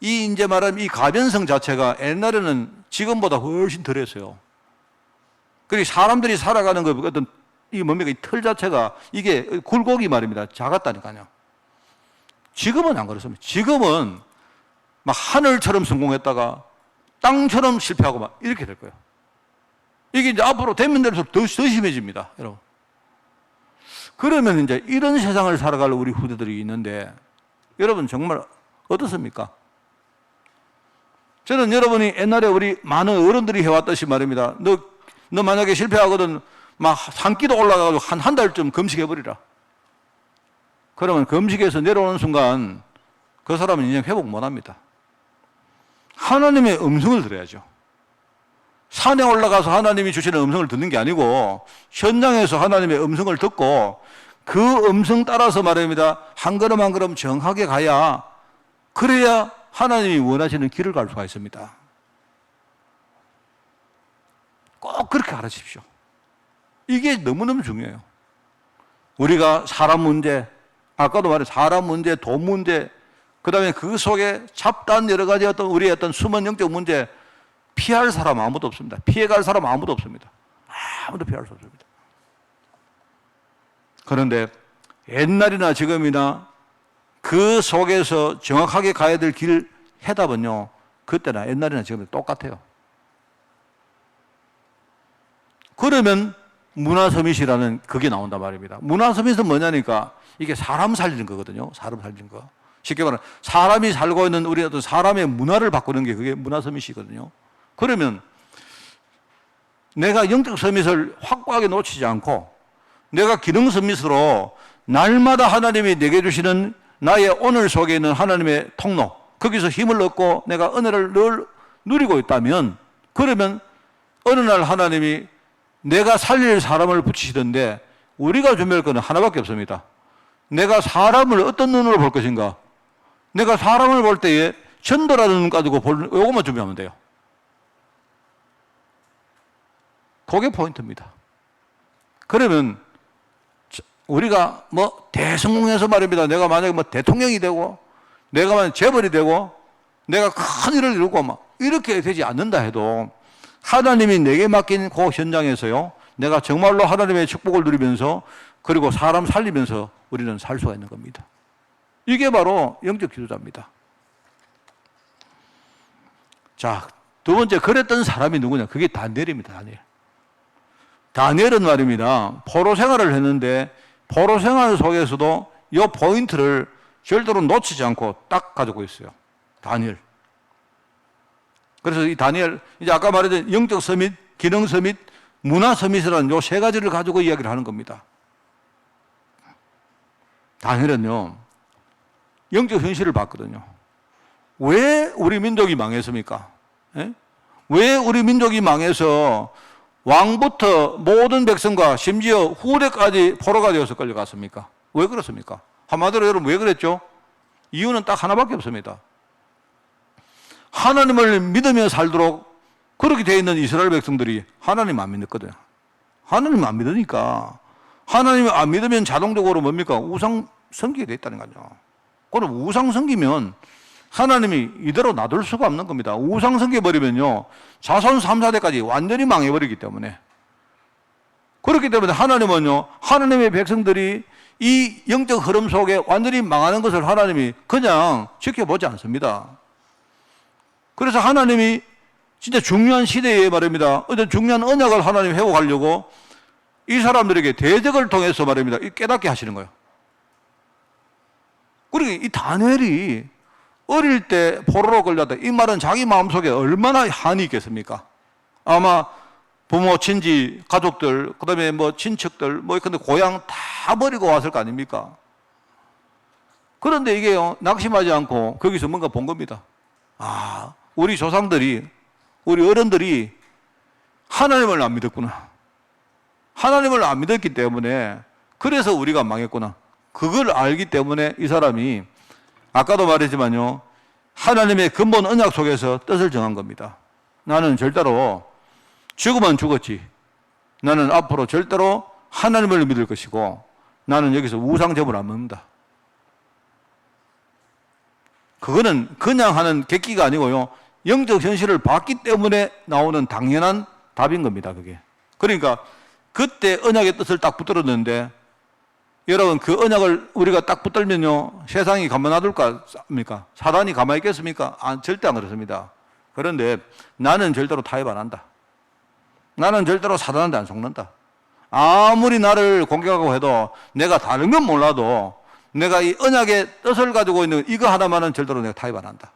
이 이제 말하면 이 가변성 자체가 옛날에는 지금보다 훨씬 덜했어요. 그리고 사람들이 살아가는 그 어떤 이 뭡니까? 이 틀 자체가 이게 굴곡이 말입니다. 작았다니까요. 지금은 안 그렇습니다. 지금은 막 하늘처럼 성공했다가 땅처럼 실패하고 막 이렇게 될 거예요. 이게 이제 앞으로 되면 될수록 더 심해집니다, 여러분. 그러면 이제 이런 세상을 살아갈 우리 후대들이 있는데 여러분 정말 어떻습니까? 저는 여러분이 옛날에 우리 많은 어른들이 해왔듯이 말입니다. 너 만약에 실패하거든 막 한 끼도 올라가가지고 한 달쯤 금식해버리라. 그러면 금식에서 내려오는 순간 그 사람은 인생 회복 못합니다. 하나님의 음성을 들어야죠. 산에 올라가서 하나님이 주시는 음성을 듣는 게 아니고 현장에서 하나님의 음성을 듣고 그 음성 따라서 말입니다. 한 걸음 한 걸음 정확하게 가야 그래야 하나님이 원하시는 길을 갈 수가 있습니다. 꼭 그렇게 가르치십시오. 이게 너무너무 중요해요. 우리가 사람 문제, 아까도 말해 사람 문제, 돈 문제, 그 다음에 그 속에 잡다한 여러 가지 우리의 어떤 숨은 영적 문제 피할 사람 아무도 없습니다. 피해갈 사람 아무도 없습니다. 아무도 피할 수 없습니다. 그런데 옛날이나 지금이나 그 속에서 정확하게 가야 될 길 해답은요, 그때나 옛날이나 지금이나 똑같아요. 그러면 문화서밋이라는 그게 나온단 말입니다. 문화서밋은 뭐냐니까 이게 사람 살리는 거거든요. 사람 살리는 거. 쉽게 말하면 사람이 살고 있는 우리 어떤 사람의 문화를 바꾸는 게 그게 문화서밋이거든요. 그러면 내가 영적 서밋을 확고하게 놓치지 않고 내가 기능 서밋으로 날마다 하나님이 내게 주시는 나의 오늘 속에 있는 하나님의 통로, 거기서 힘을 얻고 내가 은혜를 늘 누리고 있다면 그러면 어느 날 하나님이 내가 살릴 사람을 붙이시던데 우리가 준비할 것은 하나밖에 없습니다. 내가 사람을 어떤 눈으로 볼 것인가? 내가 사람을 볼 때에 전도라는 눈 가지고 요것만 준비하면 돼요. 그게 포인트입니다. 그러면 우리가 뭐 대성공해서 말입니다. 내가 만약에 뭐 대통령이 되고 내가 만약 재벌이 되고 내가 큰 일을 이루고 막 이렇게 되지 않는다 해도 하나님이 내게 맡긴 그 현장에서요, 내가 정말로 하나님의 축복을 누리면서 그리고 사람 살리면서 우리는 살 수가 있는 겁니다. 이게 바로 영적 지도자입니다. 자, 두 번째 그랬던 사람이 누구냐? 그게 다니엘입니다. 다니엘. 다니엘은 말입니다. 포로 생활을 했는데 포로 생활 속에서도 이 포인트를 절대로 놓치지 않고 딱 가지고 있어요. 다니엘. 그래서 이 다니엘, 이제 아까 말했던 영적 서밋, 기능 서밋, 문화 서밋이라는 요 세 가지를 가지고 이야기를 하는 겁니다. 다니엘은요, 영적 현실을 봤거든요. 왜 우리 민족이 망했습니까? 예? 왜 우리 민족이 망해서 왕부터 모든 백성과 심지어 후대까지 포로가 되어서 끌려갔습니까? 왜 그렇습니까? 한마디로 여러분 왜 그랬죠? 이유는 딱 하나밖에 없습니다. 하나님을 믿으며 살도록 그렇게 되어 있는 이스라엘 백성들이 하나님 안 믿었거든요. 하나님 안 믿으니까 하나님을 안 믿으면 자동적으로 뭡니까? 우상 섬기게 돼 있다는 거죠. 그럼 우상 섬기면 하나님이 이대로 놔둘 수가 없는 겁니다. 우상 섬겨버리면요, 자손 3, 4대까지 완전히 망해버리기 때문에. 그렇기 때문에 하나님은요, 하나님의 백성들이 이 영적 흐름 속에 완전히 망하는 것을 하나님이 그냥 지켜보지 않습니다. 그래서 하나님이 진짜 중요한 시대에 말입니다. 어떤 중요한 언약을 하나님이 회복하려고 이 사람들에게 대적을 통해서 말입니다. 깨닫게 하시는 거예요. 그리고 이 다니엘이 어릴 때 포로로 끌렸다. 이 말은 자기 마음속에 얼마나 한이 있겠습니까? 아마 부모, 친지, 가족들, 그 다음에 뭐 친척들, 뭐 근데 고향 다 버리고 왔을 거 아닙니까? 그런데 이게요, 낙심하지 않고 거기서 뭔가 본 겁니다. 아, 우리 조상들이, 우리 어른들이 하나님을 안 믿었구나. 하나님을 안 믿었기 때문에 그래서 우리가 망했구나. 그걸 알기 때문에 이 사람이 아까도 말했지만요, 하나님의 근본 언약 속에서 뜻을 정한 겁니다. 나는 절대로 죽으면 죽었지. 나는 앞으로 절대로 하나님을 믿을 것이고 나는 여기서 우상제물 안 먹는다. 그거는 그냥 하는 객기가 아니고요, 영적 현실을 봤기 때문에 나오는 당연한 답인 겁니다. 그게. 그러니까 그때 언약의 뜻을 딱 붙들었는데, 여러분 그 언약을 우리가 딱 붙들면요, 세상이 가만 놔둘까? 사단이 가만히 있겠습니까? 절대 안 그렇습니다. 그런데 나는 절대로 타협 안 한다. 나는 절대로 사단한테 안 속는다. 아무리 나를 공격하고 해도 내가 다른 건 몰라도 내가 이 언약의 뜻을 가지고 있는 이거 하나만은 절대로 내가 타협 안 한다.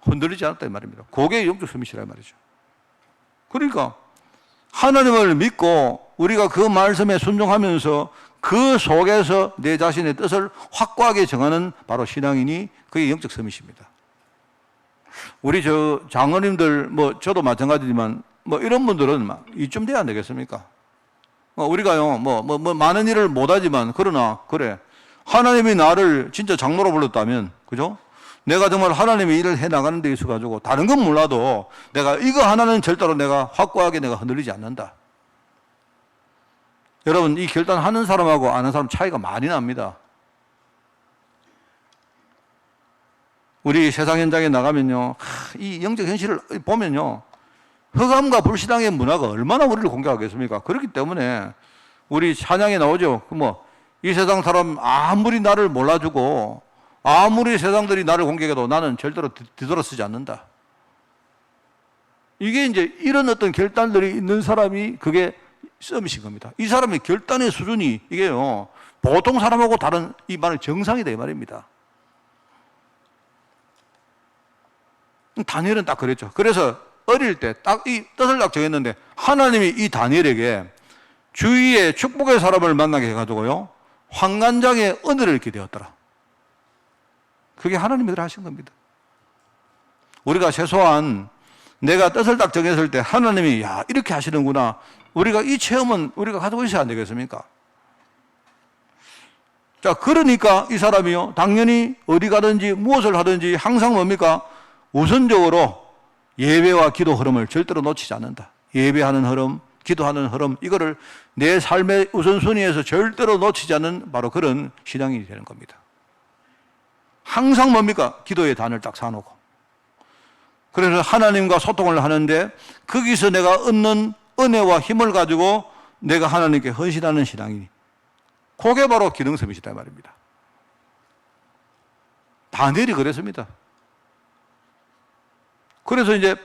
흔들리지 않았다 이 말입니다. 그게 영적 서밋이란 말이죠. 그러니까 하나님을 믿고 우리가 그 말씀에 순종하면서 그 속에서 내 자신의 뜻을 확고하게 정하는 바로 신앙인이 그게 영적 서밋입니다. 우리 장로님들, 저도 마찬가지지만, 이런 분들은 이쯤 돼야 안 되겠습니까? 우리가요, 많은 일을 못하지만, 그러나, 그래. 하나님이 나를 진짜 장로로 불렀다면, 그죠? 내가 정말 하나님의 일을 해 나가는 데 있어가지고, 다른 건 몰라도, 내가 이거 하나는 절대로 내가 확고하게 내가 흔들리지 않는다. 여러분, 이 결단하는 사람하고 안 하는 사람 차이가 많이 납니다. 우리 세상 현장에 나가면요, 이 영적 현실을 보면요, 흑암과 불신앙의 문화가 얼마나 우리를 공격하겠습니까? 그렇기 때문에 우리 찬양에 나오죠. 이 세상 사람 아무리 나를 몰라주고 아무리 세상들이 나를 공격해도 나는 절대로 뒤돌아서지 않는다. 이게 이제 이런 어떤 결단들이 있는 사람이 그게 서밋인 겁니다. 이 사람의 결단의 수준이 이게요, 보통 사람하고 다른 이 말은 정상이다 이 말입니다. 다니엘은 딱 그랬죠. 그래서 어릴 때 딱 이 뜻을 딱 정했는데 하나님이 이 다니엘에게 주위에 축복의 사람을 만나게 해가지고요, 환관장의 은혜를 얻게 되었더라. 그게 하나님이 하신 겁니다. 우리가 최소한 내가 뜻을 딱 정했을 때 하나님이 야 이렇게 하시는구나, 우리가 이 체험은 우리가 가지고 있어야 안 되겠습니까? 자, 그러니까 이 사람이요, 당연히 어디 가든지 무엇을 하든지 항상 뭡니까? 우선적으로 예배와 기도 흐름을 절대로 놓치지 않는다. 예배하는 흐름, 기도하는 흐름, 이거를 내 삶의 우선순위에서 절대로 놓치지 않는 바로 그런 신앙인이 되는 겁니다. 항상 뭡니까? 기도의 단을 딱 사놓고. 그래서 하나님과 소통을 하는데 거기서 내가 얻는 은혜와 힘을 가지고 내가 하나님께 헌신하는 신앙이니, 그게 바로 기능섬이시다 말입니다. 다니엘이 그랬습니다. 그래서 이제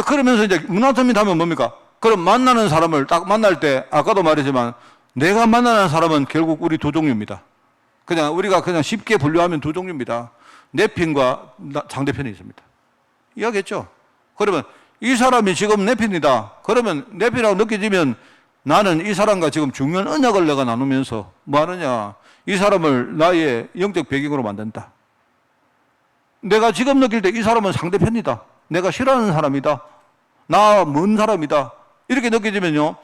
그러면서 이제 문화섬이 하면 뭡니까? 그럼 만나는 사람을 딱 만날 때 아까도 말했지만 내가 만나는 사람은 결국 우리 두 종류입니다. 우리가 그냥 쉽게 분류하면 두 종류입니다. 내 편과 상대편이 있습니다. 이해하겠죠? 그러면 이 사람이 지금 내 편이다. 그러면 내 편이라고 느껴지면 나는 이 사람과 지금 중요한 언약을 내가 나누면서 뭐 하느냐? 이 사람을 나의 영적 배경으로 만든다. 내가 지금 느낄 때 이 사람은 상대편이다. 내가 싫어하는 사람이다. 나 먼 사람이다. 이렇게 느껴지면요,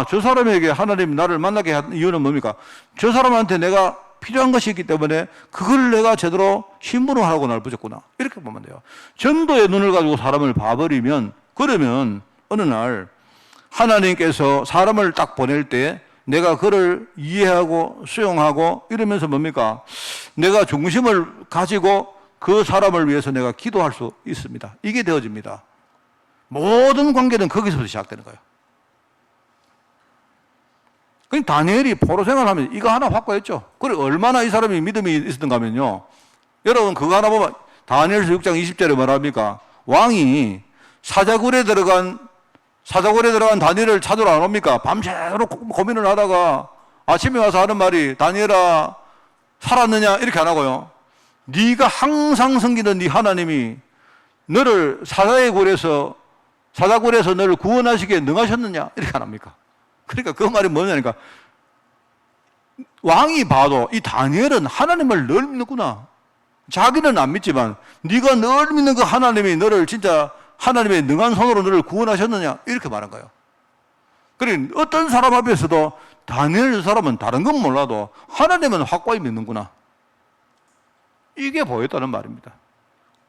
저 사람에게 하나님이 나를 만나게 한 이유는 뭡니까? 저 사람한테 내가 필요한 것이 있기 때문에 그걸 내가 제대로 신분을 하라고 날 부졌구나. 이렇게 보면 돼요. 전도의 눈을 가지고 사람을 봐버리면, 그러면 어느 날 하나님께서 사람을 딱 보낼 때 내가 그를 이해하고 수용하고 이러면서 뭡니까? 내가 중심을 가지고 그 사람을 위해서 내가 기도할 수 있습니다. 이게 되어집니다. 모든 관계는 거기서부터 시작되는 거예요. 그러니까 다니엘이 포로 생활하면서 이거 하나 확고했죠. 그래, 얼마나 이 사람이 믿음이 있었던가 하면요, 여러분 그거 하나 보면 다니엘서 6장 20절에 뭐랍니까? 왕이 사자굴에 들어간 다니엘을 찾으러 안 옵니까? 밤새도록 고민을 하다가 아침에 와서 하는 말이, 다니엘아 살았느냐? 이렇게 안 하고요, 네가 항상 섬기는 네 하나님이 너를 사자굴에서 너를 구원하시기에 능하셨느냐? 이렇게 안 합니까? 그러니까 그 말이 뭐냐니까, 왕이 봐도 이 다니엘은 하나님을 늘 믿는구나. 자기는 안 믿지만 네가 늘 믿는 그 하나님이 너를 진짜 하나님의 능한 손으로 너를 구원하셨느냐 이렇게 말한 거예요. 그래 어떤 사람 앞에서도 다니엘 사람은 다른 건 몰라도 하나님은 확고히 믿는구나. 이게 보였다는 말입니다.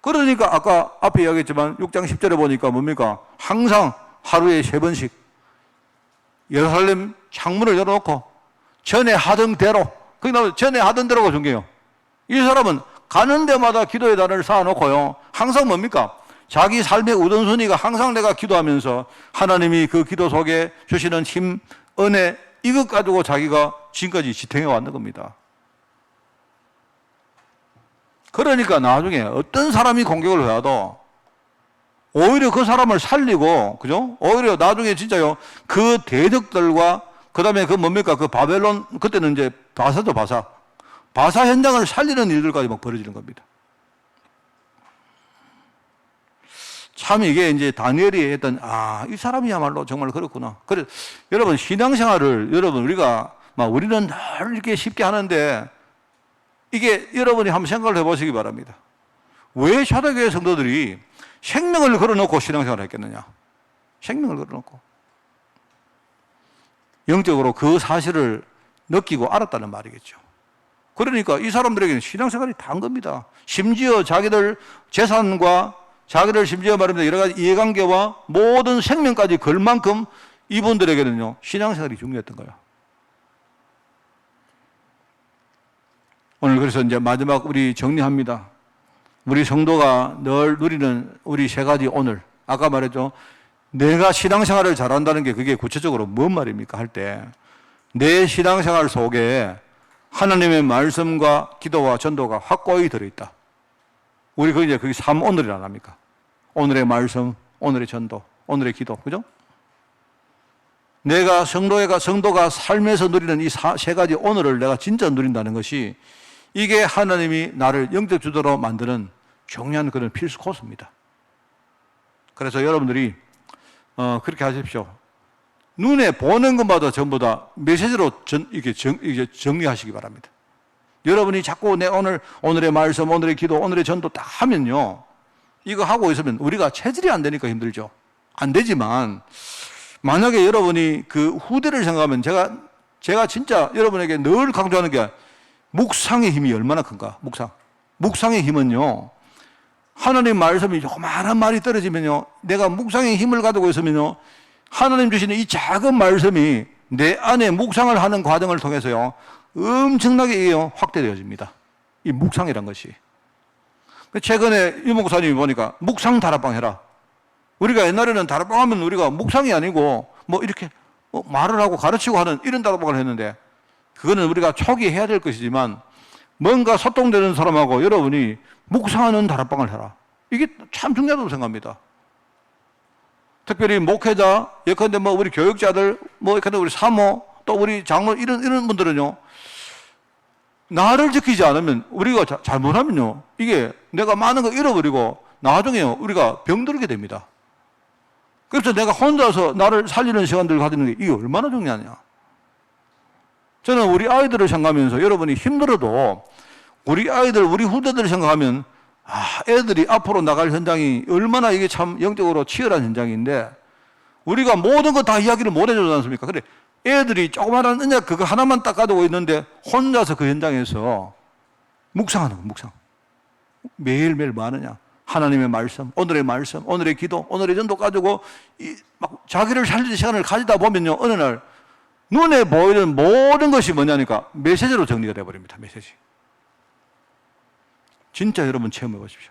그러니까 아까 앞에 이야기했지만 6장 10절에 보니까 뭡니까? 항상 하루에 3번씩 예루살렘 창문을 열어놓고 전에 하던 대로, 거기 나오면 전에 하던 대로가 중요해요. 이 사람은 가는 데마다 기도의 단을 쌓아놓고요. 항상 뭡니까? 자기 삶의 우선순위가 항상 내가 기도하면서 하나님이 그 기도 속에 주시는 힘, 은혜, 이것 가지고 자기가 지금까지 지탱해 왔는 겁니다. 그러니까 나중에 어떤 사람이 공격을 해와도 오히려 그 사람을 살리고, 그죠? 오히려 나중에 진짜요, 그 대적들과 그 다음에 그 뭡니까? 그 바벨론, 그때는 이제 바사죠, 바사. 바사 현장을 살리는 일들까지 막 벌어지는 겁니다. 참 이게 이제 다니엘이 했던, 이 사람이야말로 정말 그렇구나. 그래, 여러분, 신앙생활을, 여러분, 우리는 늘 이렇게 쉽게 하는데, 이게 여러분이 한번 생각을 해보시기 바랍니다. 왜 초대교회 성도들이 생명을 걸어놓고 신앙생활을 했겠느냐? 생명을 걸어놓고. 영적으로 그 사실을 느끼고 알았다는 말이겠죠. 그러니까 이 사람들에게는 신앙생활이 다한 겁니다. 심지어 자기들 재산과 자기들 심지어 말입니다. 여러 가지 이해관계와 모든 생명까지 걸 만큼 이분들에게는요, 신앙생활이 중요했던 거예요. 오늘 그래서 이제 마지막 우리 정리합니다. 우리 성도가 늘 누리는 우리 3가지 오늘. 아까 말했죠. 내가 신앙생활을 잘한다는 게 그게 구체적으로 뭔 말입니까? 할 때 내 신앙생활 속에 하나님의 말씀과 기도와 전도가 확고히 들어있다. 우리 그게 3오늘이라 안 합니까? 오늘의 말씀, 오늘의 전도, 오늘의 기도. 그죠? 내가 성도가 삶에서 누리는 이 3가지 오늘을 내가 진짜 누린다는 것이 이게 하나님이 나를 영적 주도로 만드는 중요한 그런 필수 코스입니다. 그래서 여러분들이 그렇게 하십시오. 눈에 보는 것마다 전부 다 메시지로 이렇게 정리하시기 바랍니다. 여러분이 자꾸 내 오늘의 말씀, 오늘의 기도, 오늘의 전도 딱 하면요, 이거 하고 있으면 우리가 체질이 안 되니까 힘들죠. 안 되지만 만약에 여러분이 그 후대를 생각하면 제가 진짜 여러분에게 늘 강조하는 게 묵상의 힘이 얼마나 큰가. 묵상의 힘은요, 하나님 말씀이 요만한 말이 떨어지면요, 내가 묵상의 힘을 가지고 있으면요, 하나님 주시는 이 작은 말씀이 내 안에 묵상을 하는 과정을 통해서요, 엄청나게 확대되어집니다. 이 묵상이란 것이. 최근에 유 목사님이 보니까 묵상 다락방 해라. 우리가 옛날에는 다락방 하면 우리가 묵상이 아니고 이렇게 말을 하고 가르치고 하는 이런 다락방을 했는데, 그거는 우리가 초기에 해야 될 것이지만 뭔가 소통되는 사람하고 여러분이 묵상하는 다락방을 해라. 이게 참 중요하다고 생각합니다. 특별히 목회자, 예컨대 우리 교육자들, 예컨대 우리 사모, 또 우리 장로, 이런 분들은요, 나를 지키지 않으면, 우리가 잘못하면요, 이게 내가 많은 거 잃어버리고 나중에요, 우리가 병들게 됩니다. 그래서 내가 혼자서 나를 살리는 시간들을 가지는 게 이게 얼마나 중요하냐. 저는 우리 아이들을 생각하면서 여러분이 힘들어도 우리 아이들, 우리 후대들을 생각하면 애들이 앞으로 나갈 현장이 얼마나 이게 참 영적으로 치열한 현장인데 우리가 모든 거 다 이야기를 못 해주지 않습니까? 그래, 애들이 조그마한 언약 그거 하나만 딱 가지고 있는데 혼자서 그 현장에서 묵상하는 거, 묵상. 매일매일 뭐 하느냐? 하나님의 말씀, 오늘의 기도, 오늘의 전도 가지고 막 자기를 살리는 시간을 가지다 보면요, 어느 날 눈에 보이는 모든 것이 뭐냐니까 메시지로 정리가 되어버립니다. 메시지. 진짜 여러분 체험해 보십시오.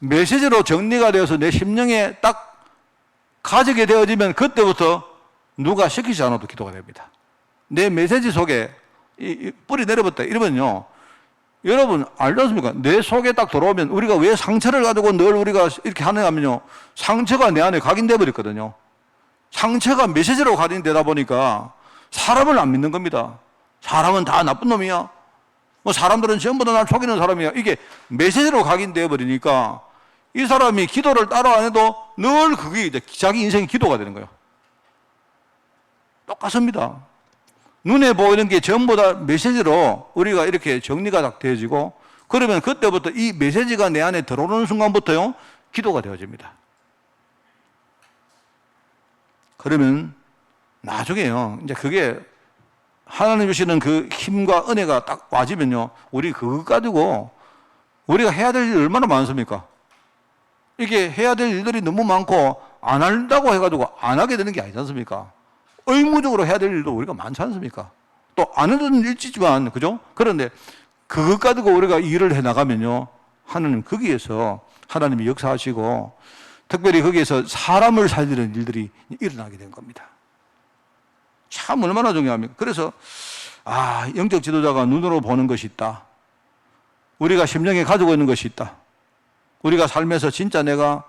메시지로 정리가 되어서 내 심령에 딱 가지게 되어지면 그때부터 누가 시키지 않아도 기도가 됩니다. 내 메시지 속에 뿌리 내려봤다 이러면요, 여러분 알지 않습니까? 내 속에 딱 들어오면 우리가 왜 상처를 가지고 늘 우리가 이렇게 하느냐 하면요, 상처가 내 안에 각인돼 버렸거든요. 상처가 메시지로 각인되다 보니까 사람을 안 믿는 겁니다. 사람은 다 나쁜 놈이야. 사람들은 전부 다 날 속이는 사람이야. 이게 메시지로 각인되어 버리니까 이 사람이 기도를 따로 안 해도 늘 그게 이제 자기 인생의 기도가 되는 거예요. 똑같습니다. 눈에 보이는 게 전부 다 메시지로 우리가 이렇게 정리가 딱 되어지고, 그러면 그때부터 이 메시지가 내 안에 들어오는 순간부터요, 기도가 되어집니다. 그러면 나중에요, 이제 그게 하나님 주시는 그 힘과 은혜가 딱 와지면요, 우리 그거 가지고 우리가 해야 될 일이 얼마나 많습니까? 이게 해야 될 일들이 너무 많고 안 한다고 해가지고 안 하게 되는 게 아니지 않습니까? 의무적으로 해야 될 일도 우리가 많지 않습니까? 또 안 하는 일지지만, 그죠? 그런데 그것 가지고 우리가 일을 해 나가면요, 하나님 거기에서 하나님이 역사하시고 특별히 거기에서 사람을 살리는 일들이 일어나게 된 겁니다. 참 얼마나 중요합니까? 그래서 영적 지도자가 눈으로 보는 것이 있다. 우리가 심령에 가지고 있는 것이 있다. 우리가 삶에서 진짜 내가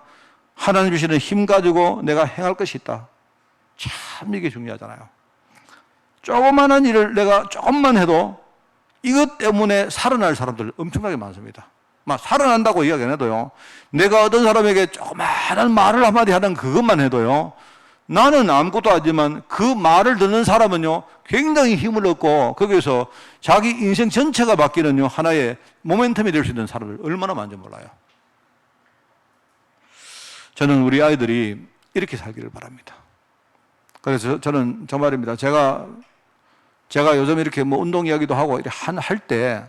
하나님 주시는 힘 가지고 내가 행할 것이 있다. 참 이게 중요하잖아요. 조그마한 일을 내가 조금만 해도 이것 때문에 살아날 사람들 엄청나게 많습니다. 막 살아난다고 이야기 안 해도요, 내가 어떤 사람에게 조그마한 말을 한마디 하는 그것만 해도요, 나는 아무것도 하지만 그 말을 듣는 사람은요, 굉장히 힘을 얻고 거기에서 자기 인생 전체가 바뀌는 하나의 모멘텀이 될 수 있는 사람들 얼마나 많은지 몰라요. 저는 우리 아이들이 이렇게 살기를 바랍니다. 그래서 저는 정말입니다. 제가 요즘 이렇게 뭐 운동 이야기도 하고 할 때,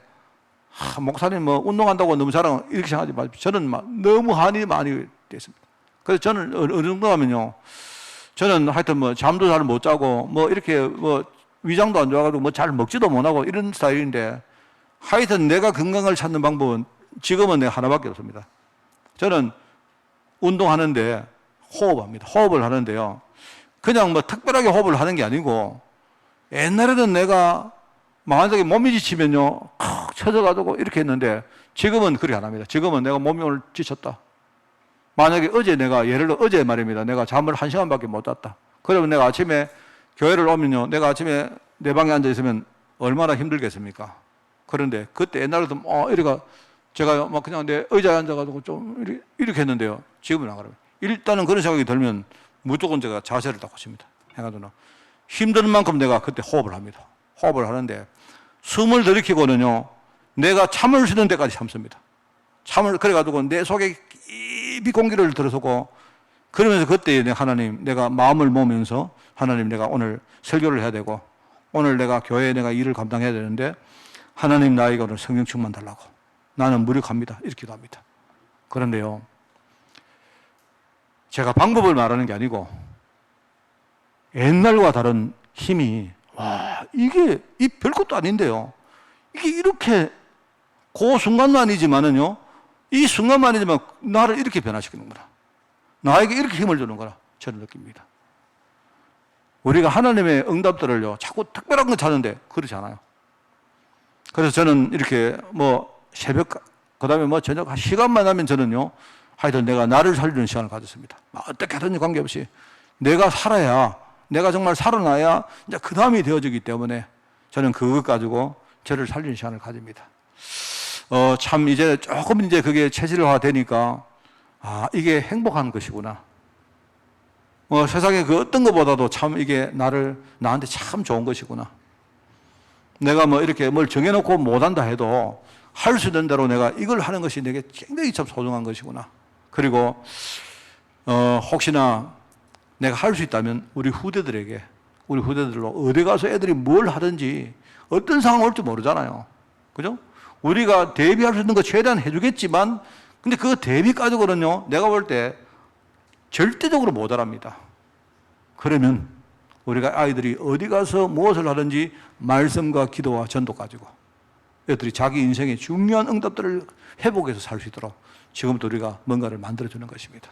목사님 뭐 운동한다고 너무 자랑 이렇게 생각하지 마십시오. 저는 너무 한이 많이 됐습니다. 그래서 저는 어느 정도 하면요, 저는 하여튼 뭐 잠도 잘 못 자고 뭐 이렇게 뭐 위장도 안 좋아가지고 뭐 잘 먹지도 못하고 이런 스타일인데, 하여튼 내가 건강을 찾는 방법은 지금은 내가 하나밖에 없습니다. 저는 운동하는데 호흡합니다. 호흡을 하는데요, 그냥 뭐 특별하게 호흡을 하는 게 아니고, 옛날에는 내가 만약에 몸이 지치면요, 콕 쳐져가지고 이렇게 했는데, 지금은 그렇게 안 합니다. 지금은 내가 몸이 오늘 지쳤다. 만약에 어제 내가, 예를 들어 어제 말입니다, 내가 잠을 1시간밖에 못 잤다. 그러면 내가 아침에 교회를 오면요, 내가 아침에 내 방에 앉아 있으면 얼마나 힘들겠습니까? 그런데 그때 옛날에도 이래가 제가 막 그냥 내 의자에 앉아가지고 좀 이렇게 했는데요, 지금은 안 그래요. 일단은 그런 생각이 들면 무조건 제가 자세를 딱 고칩니다. 해가지고 힘든 만큼 내가 그때 호흡을 합니다. 호흡을 하는데 숨을 들이키고는요, 내가 참을 수 있는 데까지 참습니다. 그래가지고 내 속에 깊이 공기를 들어서고, 그러면서 그때 하나님, 내가 마음을 모으면서 하나님, 내가 오늘 설교를 해야 되고 오늘 내가 교회에 내가 일을 감당해야 되는데 하나님, 나에게 오늘 성령 충만 달라고, 나는 무력합니다, 이렇게 기도합니다. 그런데요, 제가 방법을 말하는 게 아니고 옛날과 다른 힘이, 이게 별것도 아닌데요, 이게 이렇게 그 순간만이지만은요, 이 순간만이지만 나를 이렇게 변화시키는구나, 나에게 이렇게 힘을 주는구나, 저는 느낍니다. 우리가 하나님의 응답들을요, 자꾸 특별한 거 찾는데 그렇지 않아요. 그래서 저는 이렇게 뭐 새벽, 그 다음에 뭐 저녁 한 시간만 하면 저는요, 하여튼 내가 나를 살리는 시간을 가졌습니다. 어떻게 하든지 관계없이 내가 살아야, 내가 정말 살아나야 이제 그 다음이 되어지기 때문에 저는 그것 가지고 저를 살리는 시간을 가집니다. 참 이제 조금 이제 그게 체질화 되니까, 이게 행복한 것이구나. 세상에 그 어떤 것보다도 참 이게 나한테 참 좋은 것이구나. 내가 뭐 이렇게 뭘 정해놓고 못한다 해도 할 수 있는 대로 내가 이걸 하는 것이 내게 굉장히 참 소중한 것이구나. 그리고 혹시나 내가 할 수 있다면 우리 후대들로 어디 가서 애들이 뭘 하든지 어떤 상황이 올지 모르잖아요. 그죠? 우리가 대비할 수 있는 거 최대한 해주겠지만, 근데 그 대비 가지고는요, 내가 볼 때 절대적으로 모자랍니다. 그러면 우리가 아이들이 어디 가서 무엇을 하든지 말씀과 기도와 전도 가지고 애들이 자기 인생의 중요한 응답들을 회복해서 살 수 있도록 지금부터 우리가 뭔가를 만들어주는 것입니다.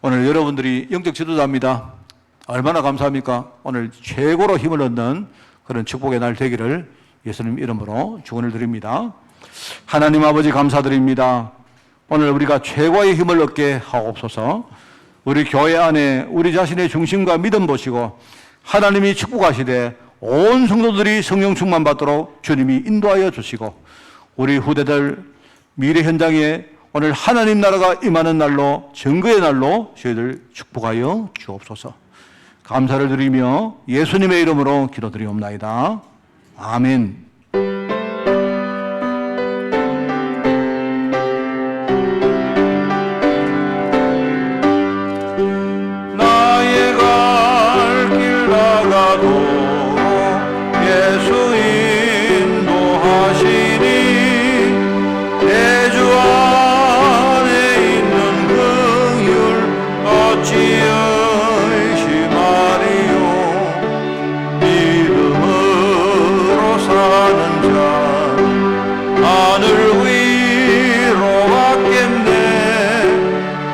오늘 여러분들이 영적 지도자입니다. 얼마나 감사합니까? 오늘 최고로 힘을 얻는 그런 축복의 날 되기를 예수님 이름으로 축원을 드립니다. 하나님 아버지 감사드립니다. 오늘 우리가 최고의 힘을 얻게 하옵소서. 우리 교회 안에 우리 자신의 중심과 믿음 보시고 하나님이 축복하시되 온 성도들이 성령 충만 받도록 주님이 인도하여 주시고, 우리 후대들 미래 현장에 오늘 하나님 나라가 임하는 날로, 증거의 날로 저희들 축복하여 주옵소서. 감사를 드리며 예수님의 이름으로 기도드리옵나이다. 아멘. 나의 갈 길 나가도록 예수 인도하시니 내 주 안에 있는 긍휼 어찌 의심하리요. 믿음으로 사는 자 하늘 위로 갔겠네.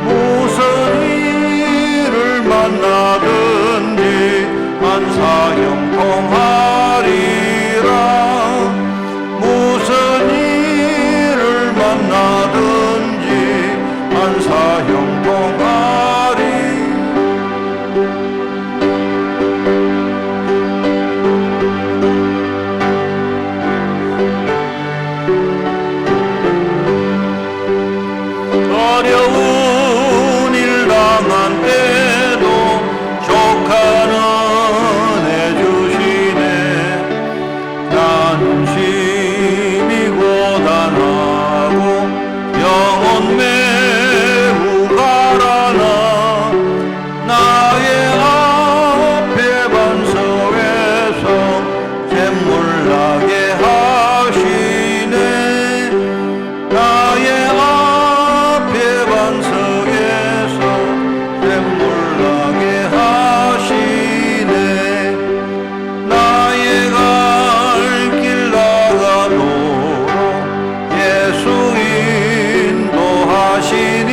무슨 일을 만나든지 안사형통하리라. 무슨 일을 만나든지 안사형통하리. 어려운 일 당한 때도 족하는 해주시네. 난심이 고단하고 영혼 매우 가라나. 나의 앞에 반석에서 샘물나게 하시네. 나의 앞에 반석에서 샘물나게 하시네. 나의 갈 길 나가도록 예수 인도하시니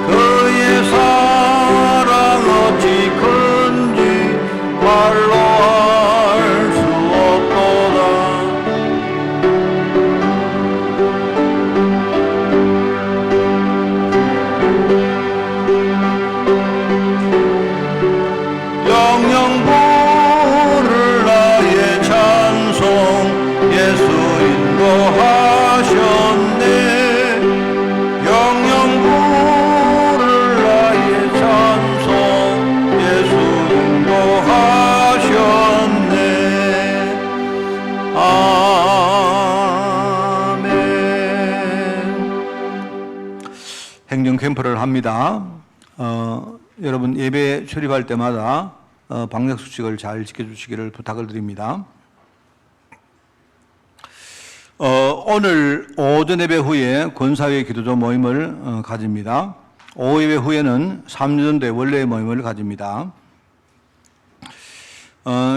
그의 사랑 어찌 큰지 말로 할 수 없도다. 영영 부를 나의 찬송 예수 인도하셨네. 영영 부를 나의 찬송 예수 인도하셨네. 아멘. 행정 캠프를 합니다. 여러분 예배 출입할 때마다 방역 수칙을 잘 지켜주시기를 부탁을 드립니다. 오늘 오전 예배 후에 권사회 기도조 모임을 가집니다. 오후 예배 후에는 3년대 원래 모임을 가집니다.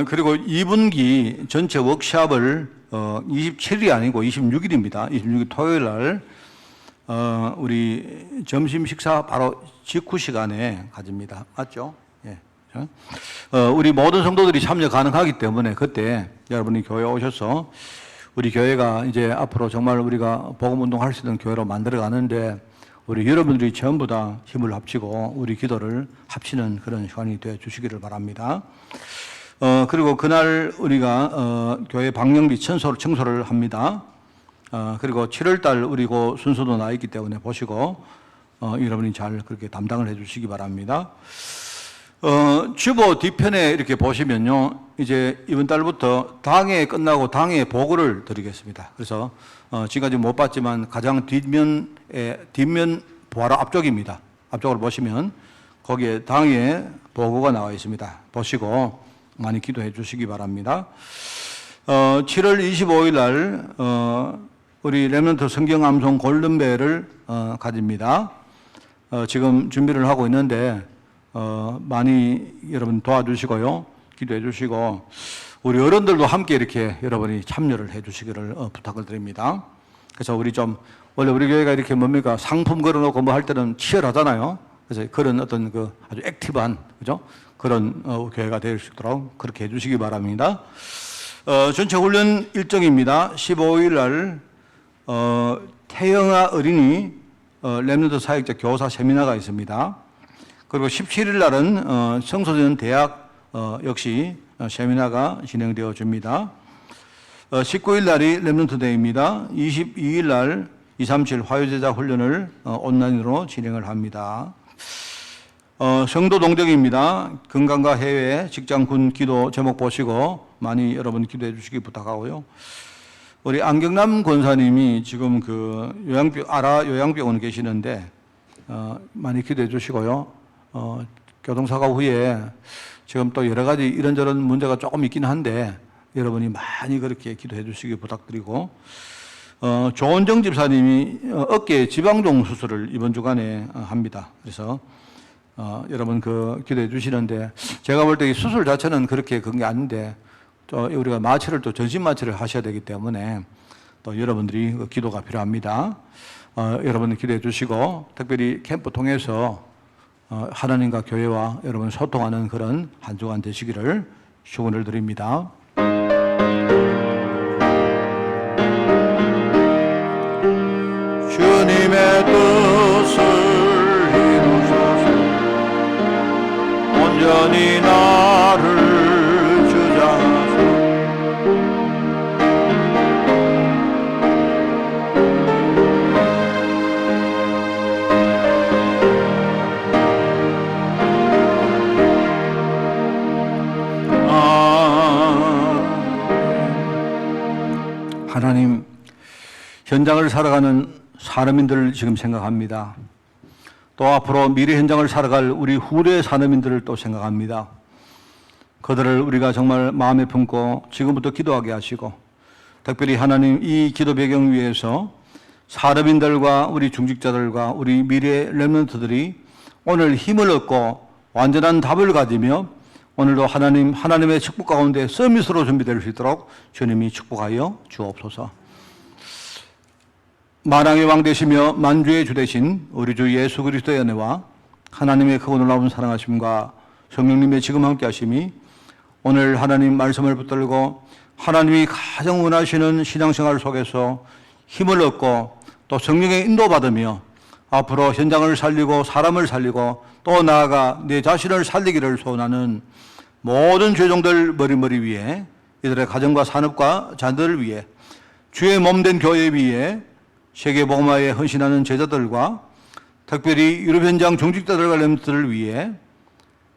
그리고 2분기 전체 워크샵을 27일이 아니고 26일입니다. 26일 토요일 날 우리 점심 식사 바로 직후 시간에 가집니다. 맞죠? 예. 우리 모든 성도들이 참여 가능하기 때문에 그때 여러분이 교회 오셔서 우리 교회가 이제 앞으로 정말 우리가 복음 운동할 수 있는 교회로 만들어 가는데 우리 여러분들이 전부 다 힘을 합치고 우리 기도를 합치는 그런 시간이 되어 주시기를 바랍니다. 그리고 그날 우리가 교회 방역비 청소를 합니다. 그리고 7월달 우리 그 순서도 나 있기 때문에 보시고 여러분이 잘 그렇게 담당을 해주시기 바랍니다. 주보 뒤편에 이렇게 보시면요, 이제 이번 달부터 당회 끝나고 당회 보고를 드리겠습니다. 그래서 지금까지 못 봤지만 가장 뒷면 바로 앞쪽입니다. 앞쪽을 보시면 거기에 당회 보고가 나와 있습니다. 보시고 많이 기도해 주시기 바랍니다. 7월 25일 날 우리 렘넌트 성경 암송 골든벨을 가집니다. 지금 준비를 하고 있는데 많이 여러분 도와주시고요, 기도해 주시고 우리 어른들도 함께 이렇게 여러분이 참여를 해 주시기를 부탁을 드립니다. 그래서 우리 좀 원래 우리 교회가 이렇게 뭡니까 상품 걸어놓고 뭐 할 때는 치열하잖아요. 그래서 그런 어떤 그 아주 액티브한 그죠 그런 교회가 될 수 있도록 그렇게 해주시기 바랍니다. 전체 훈련 일정입니다. 15일 날 태영아 어린이 렘넌트 사역자 교사 세미나가 있습니다. 그리고 17일 날은 성소년 대학 역시 세미나가 진행되어 줍니다. 19일 날이 렘넌트 데이입니다. 22일 날 237 화요제자 훈련을 온라인으로 진행을 합니다. 성도 동정입니다. 건강과 해외, 직장, 군, 기도 제목 보시고 많이 여러분 기도해 주시기 부탁하고요. 우리 안경남 권사님이 지금 그 요양병원에 계시는데 많이 기도해 주시고요. 교통사고 후에 지금 또 여러 가지 이런저런 문제가 조금 있긴 한데 여러분이 많이 그렇게 기도해 주시기 부탁드리고, 조원정 집사님이 어깨 지방종 수술을 이번 주간에 합니다. 그래서 여러분 그 기도해 주시는데, 제가 볼 때 이 수술 자체는 그렇게 그런 게 아닌데 또 우리가 마취를 또 전신 마취를 하셔야 되기 때문에 또 여러분들이 그 기도가 필요합니다. 여러분 기도해 주시고, 특별히 캠프 통해서 하나님과 교회와 여러분 소통하는 그런 한 주간 되시기를 축원을 드립니다. 주님의 뜻을 이루소서. 온전히 나를 주장하소서. 하나님, 현장을 살아가는 산업인들을 지금 생각합니다. 또 앞으로 미래 현장을 살아갈 우리 후대 산업인들을 또 생각합니다. 그들을 우리가 정말 마음에 품고 지금부터 기도하게 하시고, 특별히 하나님 이 기도 배경 위에서 산업인들과 우리 중직자들과 우리 미래 렘넌트들이 오늘 힘을 얻고 완전한 답을 가지며 오늘도 하나님의 축복 가운데 서밋으로 준비될 수 있도록 주님이 축복하여 주옵소서. 만왕의 왕 되시며 만주의 주 되신 우리 주 예수 그리스도의 은혜와 하나님의 크고 놀라운 사랑하심과 성령님의 지금 함께 하심이 오늘 하나님 말씀을 붙들고 하나님이 가장 원하시는 신앙생활 속에서 힘을 얻고 또 성령의 인도받으며 앞으로 현장을 살리고 사람을 살리고 또 나아가 내 자신을 살리기를 소원하는 모든 죄종들 머리 위에, 이들의 가정과 산업과 자녀들을 위해, 주의 몸된 교회 위에 세계복음화에 헌신하는 제자들과 특별히 유럽 현장 중직자들과 렘넌트들을 위해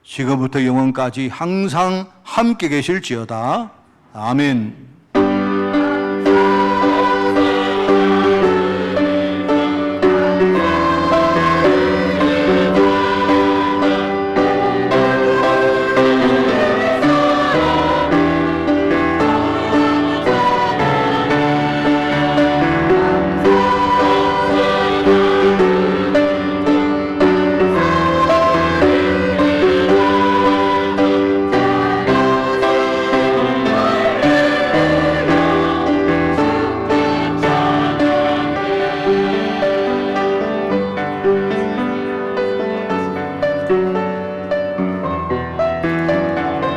지금부터 영원까지 항상 함께 계실지어다. 아멘.